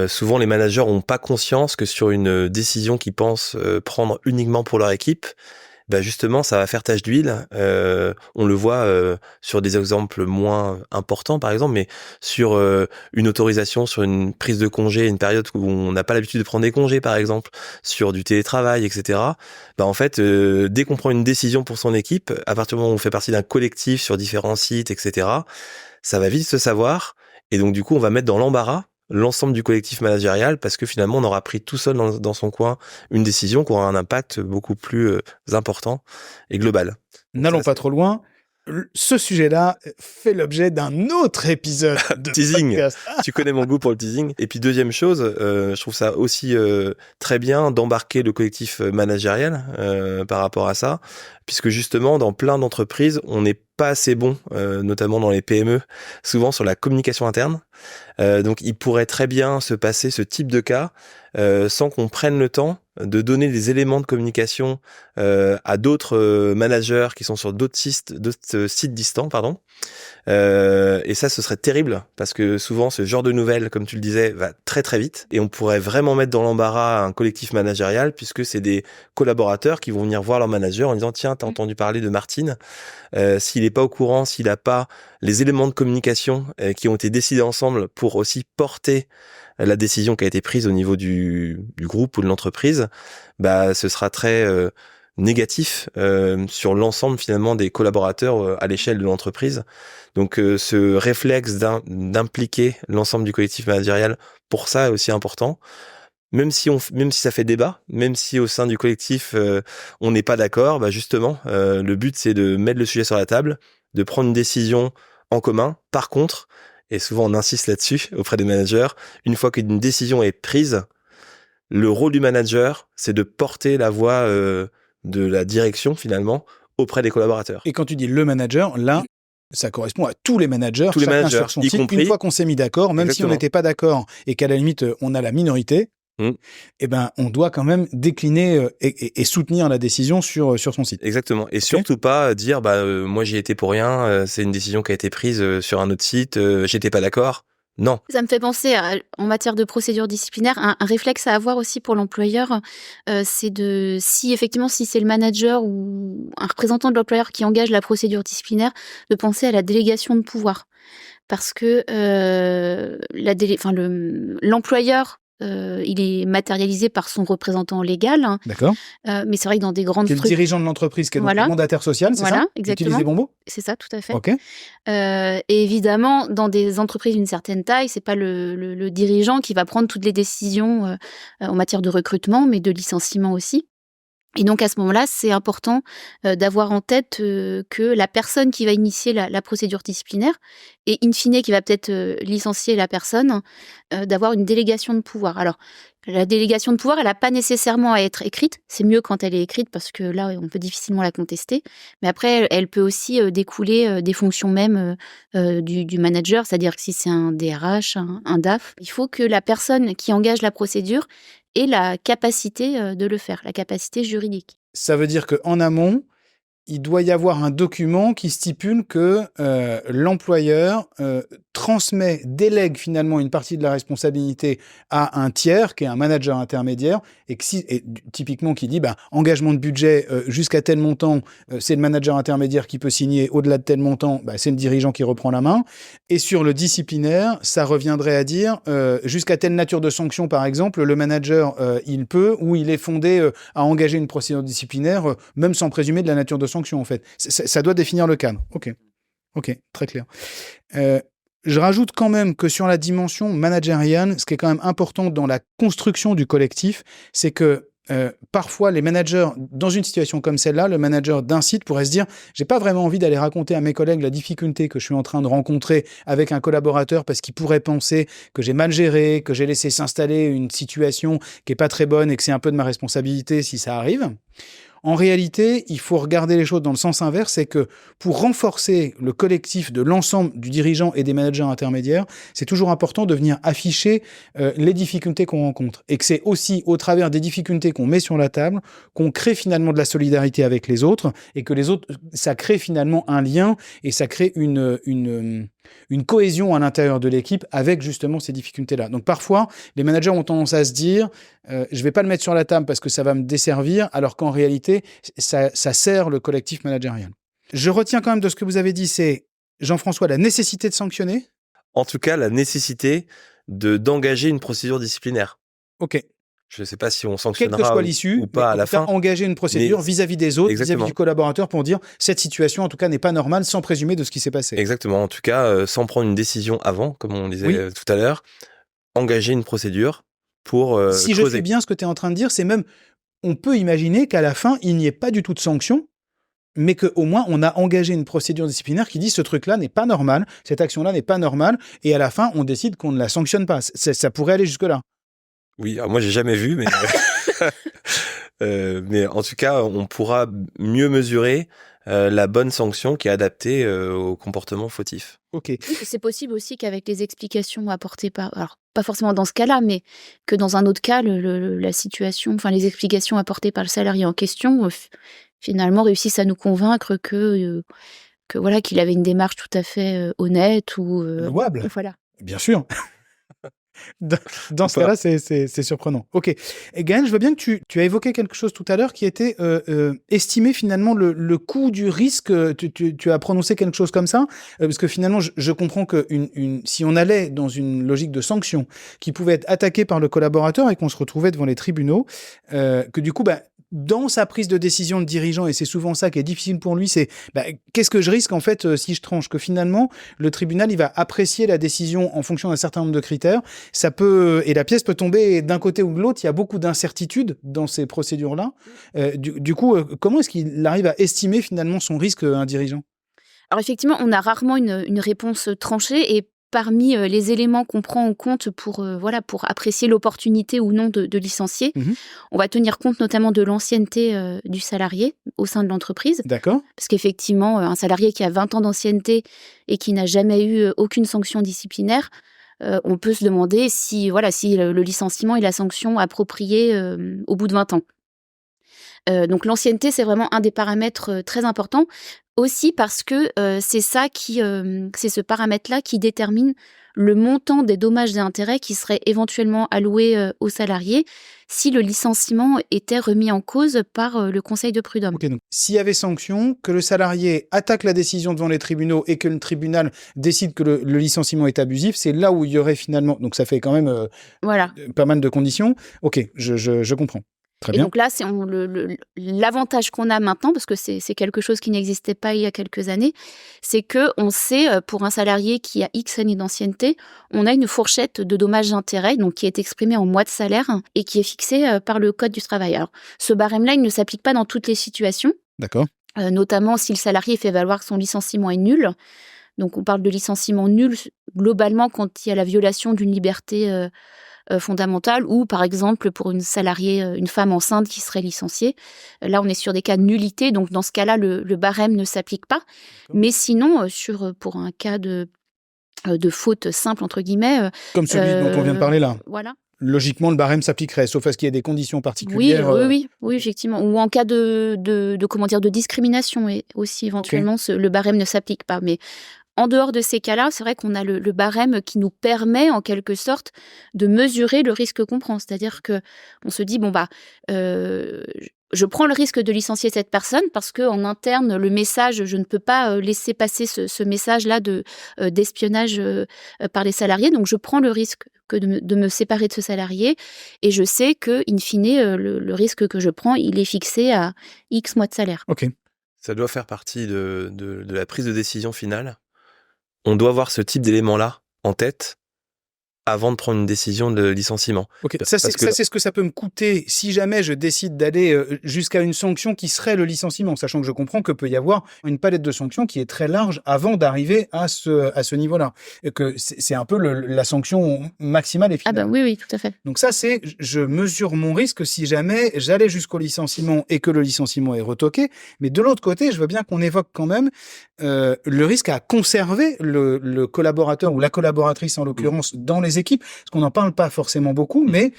Speaker 2: souvent les managers ont pas conscience que sur une décision qu'ils pensent prendre uniquement pour leur équipe, bah justement ça va faire tache d'huile. On le voit sur des exemples moins importants par exemple, mais sur une autorisation, sur une prise de congé, une période où on n'a pas l'habitude de prendre des congés par exemple, sur du télétravail, etc. Bah en fait, dès qu'on prend une décision pour son équipe, à partir du moment où on fait partie d'un collectif sur différents sites, etc., ça va vite se savoir, et donc du coup on va mettre dans l'embarras l'ensemble du collectif managérial, parce que finalement on aura pris tout seul dans son coin une décision qui aura un impact beaucoup plus important et global.
Speaker 1: N'allons pas trop loin. Ce sujet-là fait l'objet d'un autre épisode de
Speaker 2: teasing.
Speaker 1: podcast.
Speaker 2: Tu connais mon goût pour le teasing. Et puis deuxième chose, je trouve ça aussi très bien d'embarquer le collectif managérial par rapport à ça, puisque justement dans plein d'entreprises, on n'est pas assez bon, notamment dans les PME, souvent sur la communication interne. Donc il pourrait très bien se passer ce type de cas sans qu'on prenne le temps de donner des éléments de communication à d'autres managers qui sont sur d'autres sites distants, pardon. Et ça, ce serait terrible, parce que souvent ce genre de nouvelles, comme tu le disais, va très très vite, et on pourrait vraiment mettre dans l'embarras un collectif managérial, puisque c'est des collaborateurs qui vont venir voir leur manager en disant tiens, t'as entendu parler de Martine, s'il est pas au courant, s'il a pas les éléments de communication qui ont été décidés ensemble pour aussi porter la décision qui a été prise au niveau du groupe ou de l'entreprise, bah ce sera très négatif sur l'ensemble finalement des collaborateurs à l'échelle de l'entreprise. Donc ce réflexe d'impliquer l'ensemble du collectif managérial, pour ça est aussi important. Même si ça fait débat, même si au sein du collectif on n'est pas d'accord, bah justement le but c'est de mettre le sujet sur la table, de prendre une décision en commun. Par contre, et souvent on insiste là-dessus auprès des managers, une fois qu'une décision est prise, le rôle du manager, c'est de porter la voix de la direction finalement auprès des collaborateurs.
Speaker 1: Et quand tu dis le manager, là, ça correspond à tous les managers,
Speaker 2: tous les
Speaker 1: chacun
Speaker 2: managers,
Speaker 1: sur son
Speaker 2: y
Speaker 1: site.
Speaker 2: compris...
Speaker 1: Une fois qu'on s'est mis d'accord, même
Speaker 2: Exactement.
Speaker 1: si on n'était pas d'accord et qu'à la limite on a la minorité, eh ben on doit quand même décliner et soutenir la décision sur son site.
Speaker 2: Exactement. Et surtout pas dire moi j'y étais pour rien, c'est une décision qui a été prise sur un autre site, j'étais pas d'accord. Non.
Speaker 3: Ça me fait penser en matière de procédure disciplinaire, un réflexe à avoir aussi pour l'employeur, c'est si c'est le manager ou un représentant de l'employeur qui engage la procédure disciplinaire, de penser à la délégation de pouvoir. Parce que l'employeur, il est matérialisé par son représentant légal.
Speaker 1: D'accord.
Speaker 3: Mais c'est vrai que dans des grandes
Speaker 1: structures... C'est le dirigeant de l'entreprise qui est donc le mandataire social, c'est ça?
Speaker 3: Exactement.
Speaker 1: Utiliser bon mot? C'est
Speaker 3: ça, tout à fait.
Speaker 1: Ok.
Speaker 3: Et évidemment, dans des entreprises d'une certaine taille, c'est pas le dirigeant qui va prendre toutes les décisions en matière de recrutement, mais de licenciement aussi. Et donc à ce moment-là, c'est important d'avoir en tête que la personne qui va initier la procédure disciplinaire et in fine qui va peut-être licencier la personne, d'avoir une délégation de pouvoir. Alors, la délégation de pouvoir, elle n'a pas nécessairement à être écrite. C'est mieux quand elle est écrite parce que là, on peut difficilement la contester. Mais après, elle peut aussi découler des fonctions même du manager, c'est-à-dire que si c'est un DRH, un DAF, il faut que la personne qui engage la procédure ait la capacité de le faire, la capacité juridique.
Speaker 1: Ça veut dire qu'en amont, il doit y avoir un document qui stipule que l'employeur délègue finalement une partie de la responsabilité à un tiers, qui est un manager intermédiaire, et typiquement qui dit engagement de budget jusqu'à tel montant, c'est le manager intermédiaire qui peut signer, au-delà de tel montant, c'est le dirigeant qui reprend la main. Et sur le disciplinaire, ça reviendrait à dire jusqu'à telle nature de sanction, par exemple, le manager, il peut ou il est fondé à engager une procédure disciplinaire, même sans présumer de la nature de sanction, en fait. Ça doit définir le cadre. Ok, très clair. Je rajoute quand même que sur la dimension managériale, ce qui est quand même important dans la construction du collectif, c'est que parfois les managers, dans une situation comme celle-là, le manager d'un site pourrait se dire « j'ai pas vraiment envie d'aller raconter à mes collègues la difficulté que je suis en train de rencontrer avec un collaborateur parce qu'il pourrait penser que j'ai mal géré, que j'ai laissé s'installer une situation qui est pas très bonne et que c'est un peu de ma responsabilité si ça arrive ». En réalité, il faut regarder les choses dans le sens inverse, c'est que pour renforcer le collectif de l'ensemble du dirigeant et des managers intermédiaires, c'est toujours important de venir afficher les difficultés qu'on rencontre. Et que c'est aussi au travers des difficultés qu'on met sur la table qu'on crée finalement de la solidarité avec les autres et que les autres, ça crée finalement un lien et ça crée une cohésion à l'intérieur de l'équipe avec justement ces difficultés-là. Donc parfois, les managers ont tendance à se dire je vais pas le mettre sur la table parce que ça va me desservir, alors qu'en réalité, ça sert le collectif managérial. Je retiens quand même de ce que vous avez dit, c'est, Jean-François, la nécessité de sanctionner.
Speaker 2: En tout cas, la nécessité d'engager une procédure disciplinaire.
Speaker 1: Ok.
Speaker 2: Je ne sais pas si on
Speaker 1: Quelle
Speaker 2: sanctionnera
Speaker 1: que soit l'issue,
Speaker 2: ou pas à la fin.
Speaker 1: Engager une procédure vis-à-vis des autres,
Speaker 2: Exactement.
Speaker 1: vis-à-vis du collaborateur pour dire cette situation, en tout cas, n'est pas normale sans présumer de ce qui s'est passé.
Speaker 2: Exactement. En tout cas, sans prendre une décision avant, comme on disait tout à l'heure, engager une procédure pour
Speaker 1: si
Speaker 2: creuser.
Speaker 1: je fais bien ce que tu es en train de dire, c'est même, on peut imaginer qu'à la fin, il n'y ait pas du tout de sanction, mais qu'au moins, on a engagé une procédure disciplinaire qui dit ce truc-là n'est pas normal, cette action-là n'est pas normale, et à la fin, on décide qu'on ne la sanctionne pas. Ça pourrait aller jusque-là.
Speaker 2: Oui, alors moi, j'ai jamais vu, mais... mais en tout cas, on pourra mieux mesurer la bonne sanction qui est adaptée au comportement fautif.
Speaker 1: Ok.
Speaker 3: C'est possible aussi qu'avec les explications apportées par... Alors, pas forcément dans ce cas-là, mais que dans un autre cas, la situation, enfin les explications apportées par le salarié en question, finalement réussissent à nous convaincre que voilà, qu'il avait une démarche tout à fait honnête ou...
Speaker 1: louable.
Speaker 3: Voilà.
Speaker 1: Bien sûr. Dans ce cas-là, c'est surprenant. Ok. Et Gaël, je vois bien que tu as évoqué quelque chose tout à l'heure qui était estimer finalement le coût du risque. Tu as prononcé quelque chose comme ça, parce que finalement, je comprends que si on allait dans une logique de sanction qui pouvait être attaquée par le collaborateur et qu'on se retrouvait devant les tribunaux, que du coup, dans sa prise de décision de dirigeant, et c'est souvent ça qui est difficile pour lui, c'est qu'est-ce que je risque en fait si je tranche? Que finalement, le tribunal, il va apprécier la décision en fonction d'un certain nombre de critères. Ça peut, et la pièce peut tomber d'un côté ou de l'autre. Il y a beaucoup d'incertitudes dans ces procédures-là. Du coup, comment est-ce qu'il arrive à estimer finalement son risque, un dirigeant?
Speaker 3: Alors effectivement, on a rarement une réponse tranchée, et parmi les éléments qu'on prend en compte pour apprécier l'opportunité ou non de licencier, on va tenir compte notamment de l'ancienneté du salarié au sein de l'entreprise.
Speaker 1: D'accord.
Speaker 3: Parce qu'effectivement, un salarié qui a 20 ans d'ancienneté et qui n'a jamais eu aucune sanction disciplinaire, on peut se demander si le licenciement est la sanction appropriée au bout de 20 ans. Donc l'ancienneté, c'est vraiment un des paramètres très importants, aussi parce que c'est ce paramètre-là qui détermine le montant des dommages et intérêts qui seraient éventuellement alloués aux salariés si le licenciement était remis en cause par le conseil de prud'homme.
Speaker 1: Ok, donc s'il y avait sanction, que le salarié attaque la décision devant les tribunaux et que le tribunal décide que le licenciement est abusif, c'est là où il y aurait finalement... Donc ça fait quand même pas mal de conditions. Ok, je comprends. Très bien.
Speaker 3: Et donc là, c'est l'avantage qu'on a maintenant, parce que c'est quelque chose qui n'existait pas il y a quelques années, c'est qu'on sait, pour un salarié qui a X années d'ancienneté, on a une fourchette de dommages et intérêts, donc qui est exprimée en mois de salaire et qui est fixée par le Code du travail. Alors, ce barème-là, il ne s'applique pas dans toutes les situations.
Speaker 1: D'accord.
Speaker 3: Notamment si le salarié fait valoir que son licenciement est nul. Donc, on parle de licenciement nul globalement quand il y a la violation d'une liberté fondamentale, ou par exemple pour une salariée, une femme enceinte qui serait licenciée. Là, on est sur des cas de nullité, donc dans ce cas-là, le barème ne s'applique pas. Mais sinon, pour un cas de faute simple, entre guillemets...
Speaker 1: Comme celui dont on vient de parler là.
Speaker 3: Voilà.
Speaker 1: Logiquement, le barème s'appliquerait, sauf à ce qu'il y ait des conditions particulières.
Speaker 3: Oui, effectivement. Ou en cas de discrimination, et aussi éventuellement, le barème ne s'applique pas. Mais en dehors de ces cas-là, c'est vrai qu'on a le barème qui nous permet, en quelque sorte, de mesurer le risque qu'on prend. C'est-à-dire qu'on se dit, je prends le risque de licencier cette personne parce qu'en interne, le message, je ne peux pas laisser passer ce message-là d'espionnage par les salariés. Donc, je prends le risque de me séparer de ce salarié, et je sais que, in fine, le risque que je prends, il est fixé à X mois de salaire.
Speaker 1: Ok.
Speaker 2: Ça doit faire partie de la prise de décision finale. On doit avoir ce type d'éléments-là en tête avant de prendre une décision de licenciement.
Speaker 1: Ok, ça c'est ce que ça peut me coûter si jamais je décide d'aller jusqu'à une sanction qui serait le licenciement, sachant que je comprends que peut y avoir une palette de sanctions qui est très large avant d'arriver à ce niveau-là. Et que c'est un peu la sanction maximale et finale.
Speaker 3: Ah oui, tout à fait.
Speaker 1: Donc ça, je mesure mon risque si jamais j'allais jusqu'au licenciement et que le licenciement est retoqué. Mais de l'autre côté, je veux bien qu'on évoque quand même le risque à conserver le collaborateur ou la collaboratrice en l'occurrence dans les équipes, parce qu'on n'en parle pas forcément beaucoup, mais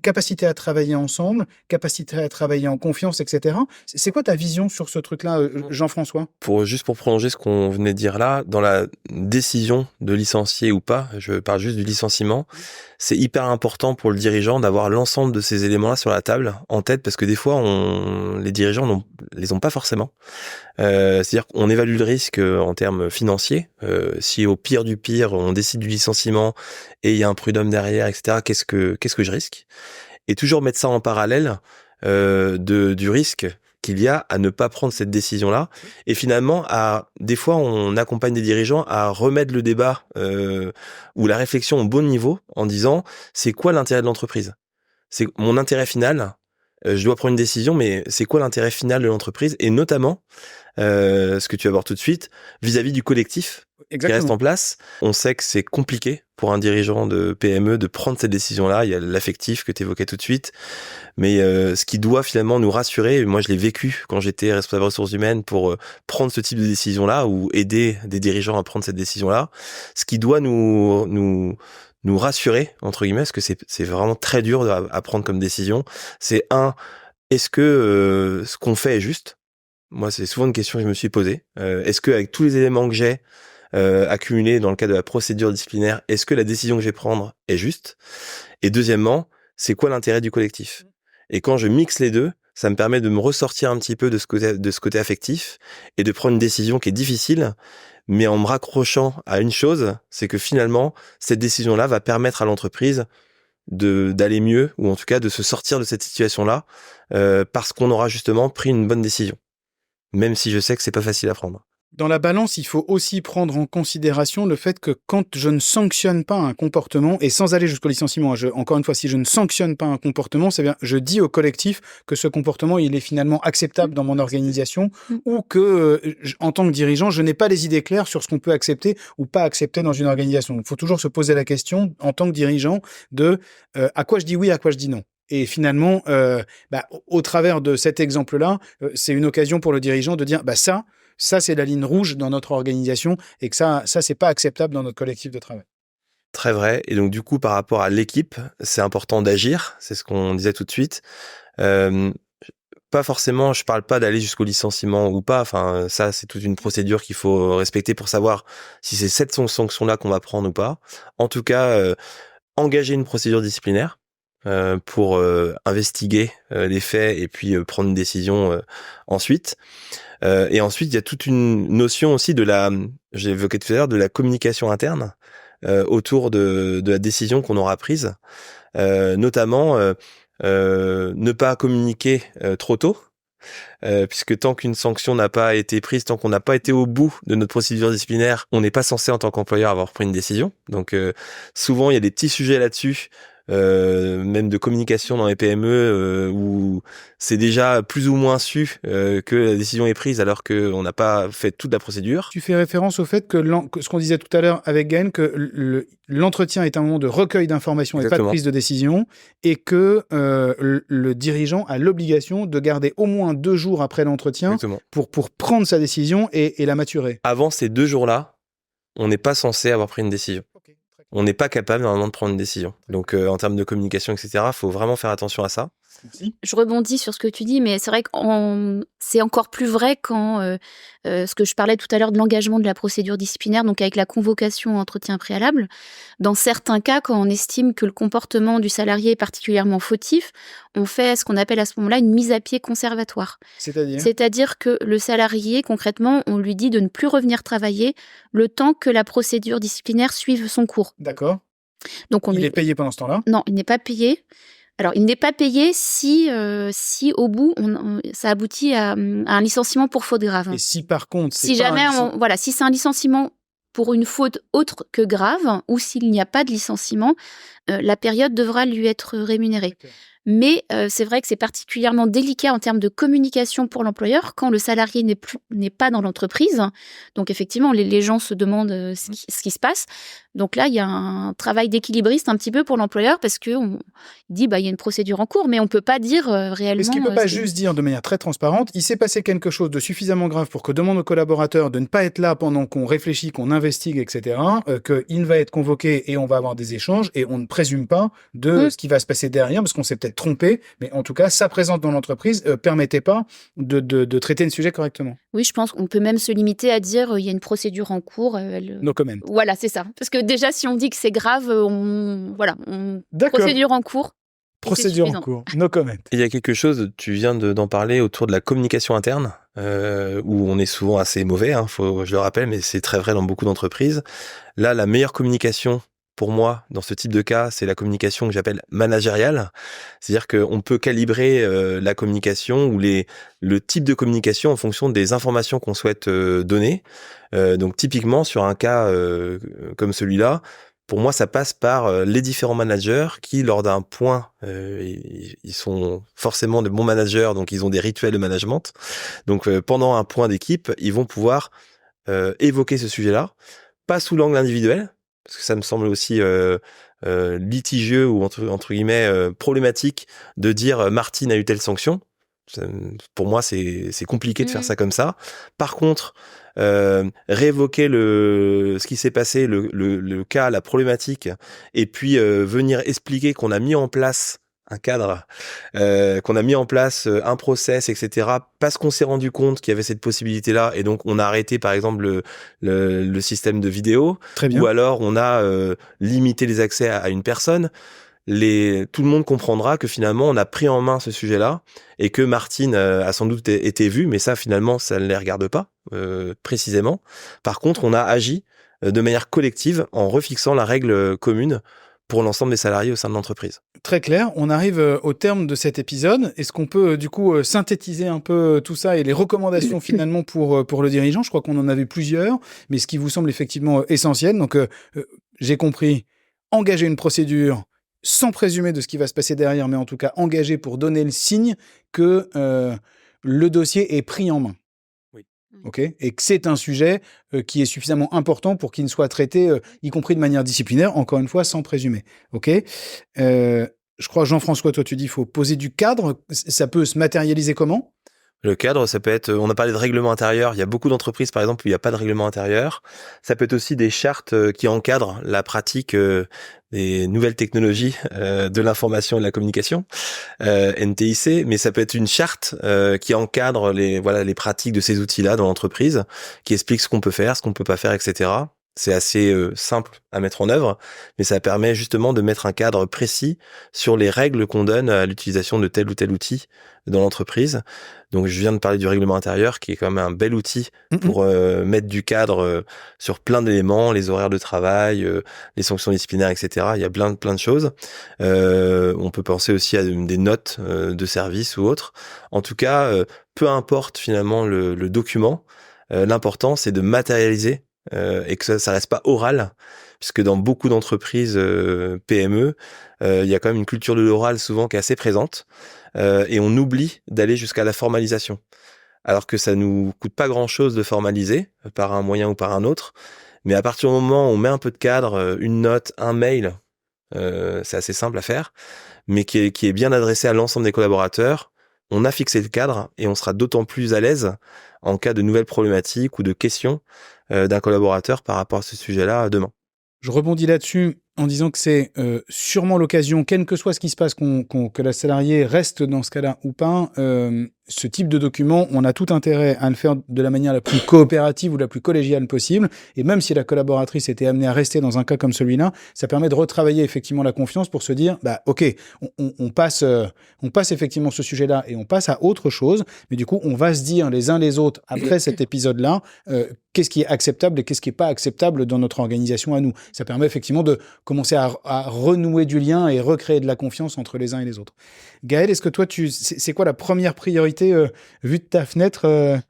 Speaker 1: capacité à travailler ensemble, capacité à travailler en confiance, etc. C'est quoi ta vision sur ce truc-là, Jean-François ?
Speaker 2: Juste pour prolonger ce qu'on venait de dire là, dans la décision de licencier ou pas, je parle juste du licenciement, c'est hyper important pour le dirigeant d'avoir l'ensemble de ces éléments-là sur la table, en tête, parce que des fois, les dirigeants les ont pas forcément. C'est-à-dire qu'on évalue le risque en termes financiers. Si au pire du pire, on décide du licenciement et il y a un prud'homme derrière, etc., qu'est-ce que je risque ? Et toujours mettre ça en parallèle du risque qu'il y a à ne pas prendre cette décision-là. Et finalement, des fois, on accompagne des dirigeants à remettre le débat ou la réflexion au bon niveau en disant, c'est quoi l'intérêt de l'entreprise ? C'est mon intérêt final. Je dois prendre une décision, mais c'est quoi l'intérêt final de l'entreprise ? Et notamment, ce que tu abordes tout de suite, vis-à-vis du collectif qui reste en place. On sait que c'est compliqué pour un dirigeant de PME de prendre cette décision-là. Il y a l'affectif que tu évoquais tout de suite. Mais ce qui doit finalement nous rassurer, moi je l'ai vécu quand j'étais responsable des ressources humaines pour prendre ce type de décision-là ou aider des dirigeants à prendre cette décision-là, ce qui doit nous rassurer, entre guillemets, parce que c'est vraiment très dur à prendre comme décision, c'est est-ce que ce qu'on fait est juste ? Moi, c'est souvent une question que je me suis posée. Est-ce que avec tous les éléments que j'ai accumulés dans le cadre de la procédure disciplinaire, est-ce que la décision que je vais prendre est juste ? Et deuxièmement, c'est quoi l'intérêt du collectif ? Et quand je mixe les deux, ça me permet de me ressortir un petit peu de ce côté affectif et de prendre une décision qui est difficile, mais en me raccrochant à une chose, c'est que finalement, cette décision-là va permettre à l'entreprise d'aller mieux, ou en tout cas de se sortir de cette situation-là, parce qu'on aura justement pris une bonne décision. Même si je sais que c'est pas facile à prendre.
Speaker 1: Dans la balance, il faut aussi prendre en considération le fait que quand je ne sanctionne pas un comportement, et sans aller jusqu'au licenciement, encore une fois, si je ne sanctionne pas un comportement, c'est bien, je dis au collectif que ce comportement, il est finalement acceptable dans mon organisation, ou que, en tant que dirigeant, je n'ai pas les idées claires sur ce qu'on peut accepter ou pas accepter dans une organisation. Il faut toujours se poser la question, en tant que dirigeant, de à quoi je dis oui, à quoi je dis non. Et finalement, au travers de cet exemple-là, c'est une occasion pour le dirigeant de dire, ça, c'est la ligne rouge dans notre organisation et que ça, c'est pas acceptable dans notre collectif de travail.
Speaker 2: Très vrai. Et donc, du coup, par rapport à l'équipe, c'est important d'agir. C'est ce qu'on disait tout de suite. Pas forcément, je parle pas d'aller jusqu'au licenciement ou pas. Enfin, ça, c'est toute une procédure qu'il faut respecter pour savoir si c'est cette sanction-là qu'on va prendre ou pas. En tout cas, engager une procédure disciplinaire pour investiguer les faits et puis prendre une décision ensuite. Et ensuite, il y a toute une notion aussi j'ai évoqué tout à l'heure, de la communication interne autour de la décision qu'on aura prise. Notamment, ne pas communiquer trop tôt, puisque tant qu'une sanction n'a pas été prise, tant qu'on n'a pas été au bout de notre procédure disciplinaire, on n'est pas censé en tant qu'employeur avoir pris une décision. Donc souvent, il y a des petits sujets là-dessus, même de communication dans les PME où c'est déjà plus ou moins su que la décision est prise alors qu'on n'a pas fait toute la procédure.
Speaker 1: Tu fais référence au fait que ce qu'on disait tout à l'heure avec Gaël, que l'entretien est un moment de recueil d'informations et pas de prise de décision, et que le dirigeant a l'obligation de garder au moins 2 jours après l'entretien pour prendre sa décision et la maturer.
Speaker 2: Avant ces 2 jours-là, on n'est pas censé avoir pris une décision. On n'est pas capable normalement de prendre une décision. Donc en termes de communication, etc., il faut vraiment faire attention à ça.
Speaker 3: Je rebondis sur ce que tu dis, mais c'est vrai que c'est encore plus vrai quand ce que je parlais tout à l'heure de l'engagement de la procédure disciplinaire, donc avec la convocation entretien préalable. Dans certains cas, quand on estime que le comportement du salarié est particulièrement fautif, on fait ce qu'on appelle à ce moment-là une mise à pied conservatoire. C'est-à-dire que le salarié, concrètement, on lui dit de ne plus revenir travailler le temps que la procédure disciplinaire suive son cours.
Speaker 1: D'accord.
Speaker 3: Donc
Speaker 1: il est payé pendant ce temps-là ?
Speaker 3: Non, il n'est pas payé. Alors, il n'est pas payé si au bout, ça aboutit à un licenciement pour faute grave.
Speaker 1: Et si par contre...
Speaker 3: Si c'est un licenciement pour une faute autre que grave ou s'il n'y a pas de licenciement, la période devra lui être rémunérée.
Speaker 1: Okay.
Speaker 3: Mais c'est vrai que c'est particulièrement délicat en termes de communication pour l'employeur quand le salarié n'est pas dans l'entreprise. Donc effectivement, les gens se demandent ce qui se passe. Donc là, il y a un travail d'équilibriste un petit peu pour l'employeur parce qu'on dit il y a une procédure en cours, mais on ne peut pas dire réellement...
Speaker 1: Est-ce qu'il ne peut pas juste dire de manière très transparente, il s'est passé quelque chose de suffisamment grave pour que demande aux collaborateurs de ne pas être là pendant qu'on réfléchit, qu'on investigue, etc., qu'il va être convoqué et on va avoir des échanges et on ne présume pas de ce qui va se passer derrière parce qu'on s'est peut-être trompé, mais en tout cas, sa présence dans l'entreprise permettait pas de traiter le sujet correctement.
Speaker 3: Oui, je pense qu'on peut même se limiter à dire il y a une procédure en cours.
Speaker 1: No comment.
Speaker 3: Voilà, c'est ça. Parce que déjà, si on dit que c'est grave, procédure en cours.
Speaker 1: Procédure en cours, no comment.
Speaker 2: Il y a quelque chose, tu viens d'en parler, autour de la communication interne, où on est souvent assez mauvais, je le rappelle, mais c'est très vrai dans beaucoup d'entreprises. Là, la meilleure communication, pour moi, dans ce type de cas, c'est la communication que j'appelle managériale. C'est-à-dire qu'on peut calibrer la communication ou le type de communication en fonction des informations qu'on souhaite donner. Donc typiquement, sur un cas comme celui-là, pour moi, ça passe par les différents managers qui, lors d'un point, ils sont forcément de bons managers, donc ils ont des rituels de management. Donc pendant un point d'équipe, ils vont pouvoir évoquer ce sujet-là, pas sous l'angle individuel, parce que ça me semble aussi litigieux ou entre guillemets problématique de dire Martine a eu telle sanction. Pour moi, c'est compliqué de faire ça comme ça. Par contre, réévoquer ce qui s'est passé, le cas, la problématique, et puis venir expliquer qu'on a mis en place un cadre, qu'on a mis en place un process, etc. Parce qu'on s'est rendu compte qu'il y avait cette possibilité-là, et donc on a arrêté par exemple le système de vidéo, ou alors on a limité les accès à une personne. Tout le monde comprendra que finalement on a pris en main ce sujet-là et que Martine a sans doute été vue, mais ça finalement ça ne les regarde pas précisément. Par contre, on a agi de manière collective en refixant la règle commune pour l'ensemble des salariés au sein de l'entreprise.
Speaker 1: Très clair, on arrive au terme de cet épisode. Est-ce qu'on peut du coup synthétiser un peu tout ça et les recommandations finalement pour le dirigeant? Je crois qu'on en a vu plusieurs, mais ce qui vous semble effectivement essentiel. Donc j'ai compris, engager une procédure sans présumer de ce qui va se passer derrière, mais en tout cas engagé pour donner le signe que le dossier est pris en main.
Speaker 2: Oui.
Speaker 1: Okay, et que c'est un sujet qui est suffisamment important pour qu'il ne soit traité, y compris de manière disciplinaire, encore une fois, sans présumer. Okay, je crois, Jean-François, toi tu dis qu'il faut poser du cadre. Ça peut se matérialiser comment ?
Speaker 2: Le cadre, ça peut être, on a parlé de règlement intérieur, il y a beaucoup d'entreprises par exemple où il n'y a pas de règlement intérieur. Ça peut être aussi des chartes qui encadrent la pratique des nouvelles technologies de l'information et de la communication, NTIC, mais ça peut être une charte qui encadre les pratiques de ces outils-là dans l'entreprise, qui explique ce qu'on peut faire, ce qu'on peut pas faire, etc. C'est assez simple à mettre en œuvre, mais ça permet justement de mettre un cadre précis sur les règles qu'on donne à l'utilisation de tel ou tel outil dans l'entreprise. Donc, je viens de parler du règlement intérieur, qui est quand même un bel outil pour mettre du cadre sur plein d'éléments, les horaires de travail, les sanctions disciplinaires, etc. Il y a plein de choses. On peut penser aussi à des notes de service ou autres. En tout cas, peu importe finalement le document, l'important, c'est de matérialiser et que ça reste pas oral, puisque dans beaucoup d'entreprises PME, il y a quand même une culture de l'oral souvent qui est assez présente, et on oublie d'aller jusqu'à la formalisation. Alors que ça nous coûte pas grand-chose de formaliser par un moyen ou par un autre, mais à partir du moment où on met un peu de cadre, une note, un mail, c'est assez simple à faire, mais qui est bien adressé à l'ensemble des collaborateurs. On a fixé le cadre et on sera d'autant plus à l'aise en cas de nouvelles problématiques ou de questions d'un collaborateur par rapport à ce sujet-là demain.
Speaker 1: Je rebondis là-dessus en disant que c'est sûrement l'occasion, quel que soit ce qui se passe, que la salariée reste dans ce cas-là ou pas, ce type de document, on a tout intérêt à le faire de la manière la plus coopérative ou la plus collégiale possible. Et même si la collaboratrice était amenée à rester dans un cas comme celui-là, ça permet de retravailler effectivement la confiance pour se dire, ok, on passe effectivement ce sujet-là et on passe à autre chose. Mais du coup, on va se dire les uns les autres après cet épisode-là, qu'est-ce qui est acceptable et qu'est-ce qui est pas acceptable dans notre organisation à nous. Ça permet effectivement de commencer à renouer du lien et recréer de la confiance entre les uns et les autres. Gaël, est-ce que toi, c'est quoi la première priorité vue de ta fenêtre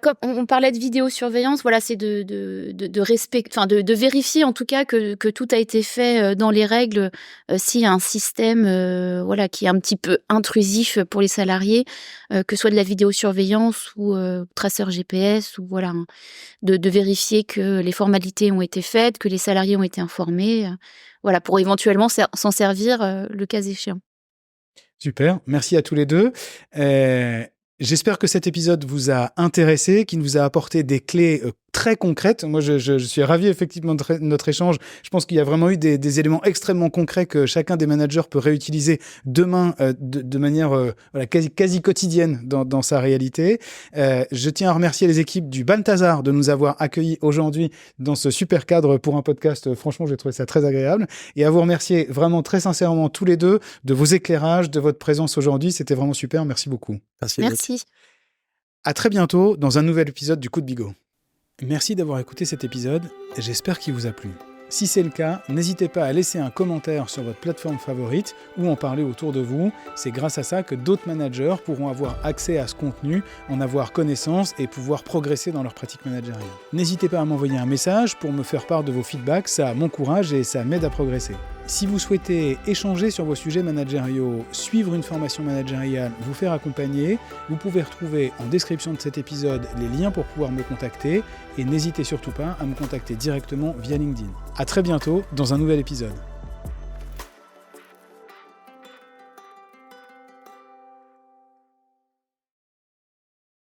Speaker 3: Comme on parlait de vidéosurveillance, voilà, c'est de vérifier en tout cas que tout a été fait dans les règles. S'il y a un système, voilà, qui est un petit peu intrusif pour les salariés, que ce soit de la vidéosurveillance ou traceur GPS, ou voilà, de vérifier que les formalités ont été faites, que les salariés ont été informés, voilà, pour éventuellement s'en servir le cas échéant.
Speaker 1: Super, merci à tous les deux. J'espère que cet épisode vous a intéressé, qu'il vous a apporté des clés très concrètes. Moi, je suis ravi effectivement de notre échange. Je pense qu'il y a vraiment eu des éléments extrêmement concrets que chacun des managers peut réutiliser demain de manière voilà, quasi quotidienne dans sa réalité. Je tiens à remercier les équipes du Balthazar de nous avoir accueillis aujourd'hui dans ce super cadre pour un podcast. Franchement, j'ai trouvé ça très agréable. Et à vous remercier vraiment très sincèrement tous les deux de vos éclairages, de votre présence aujourd'hui. C'était vraiment super. Merci beaucoup.
Speaker 3: Merci.
Speaker 1: À très bientôt dans un nouvel épisode du Coup de Bigot. Merci d'avoir écouté cet épisode, j'espère qu'il vous a plu. Si c'est le cas, n'hésitez pas à laisser un commentaire sur votre plateforme favorite ou en parler autour de vous. C'est grâce à ça que d'autres managers pourront avoir accès à ce contenu, en avoir connaissance et pouvoir progresser dans leur pratique managériale. N'hésitez pas à m'envoyer un message pour me faire part de vos feedbacks, ça m'encourage et ça m'aide à progresser. Si vous souhaitez échanger sur vos sujets managériaux, suivre une formation managériale, vous faire accompagner, vous pouvez retrouver en description de cet épisode les liens pour pouvoir me contacter et n'hésitez surtout pas à me contacter directement via LinkedIn. À très bientôt dans un nouvel épisode.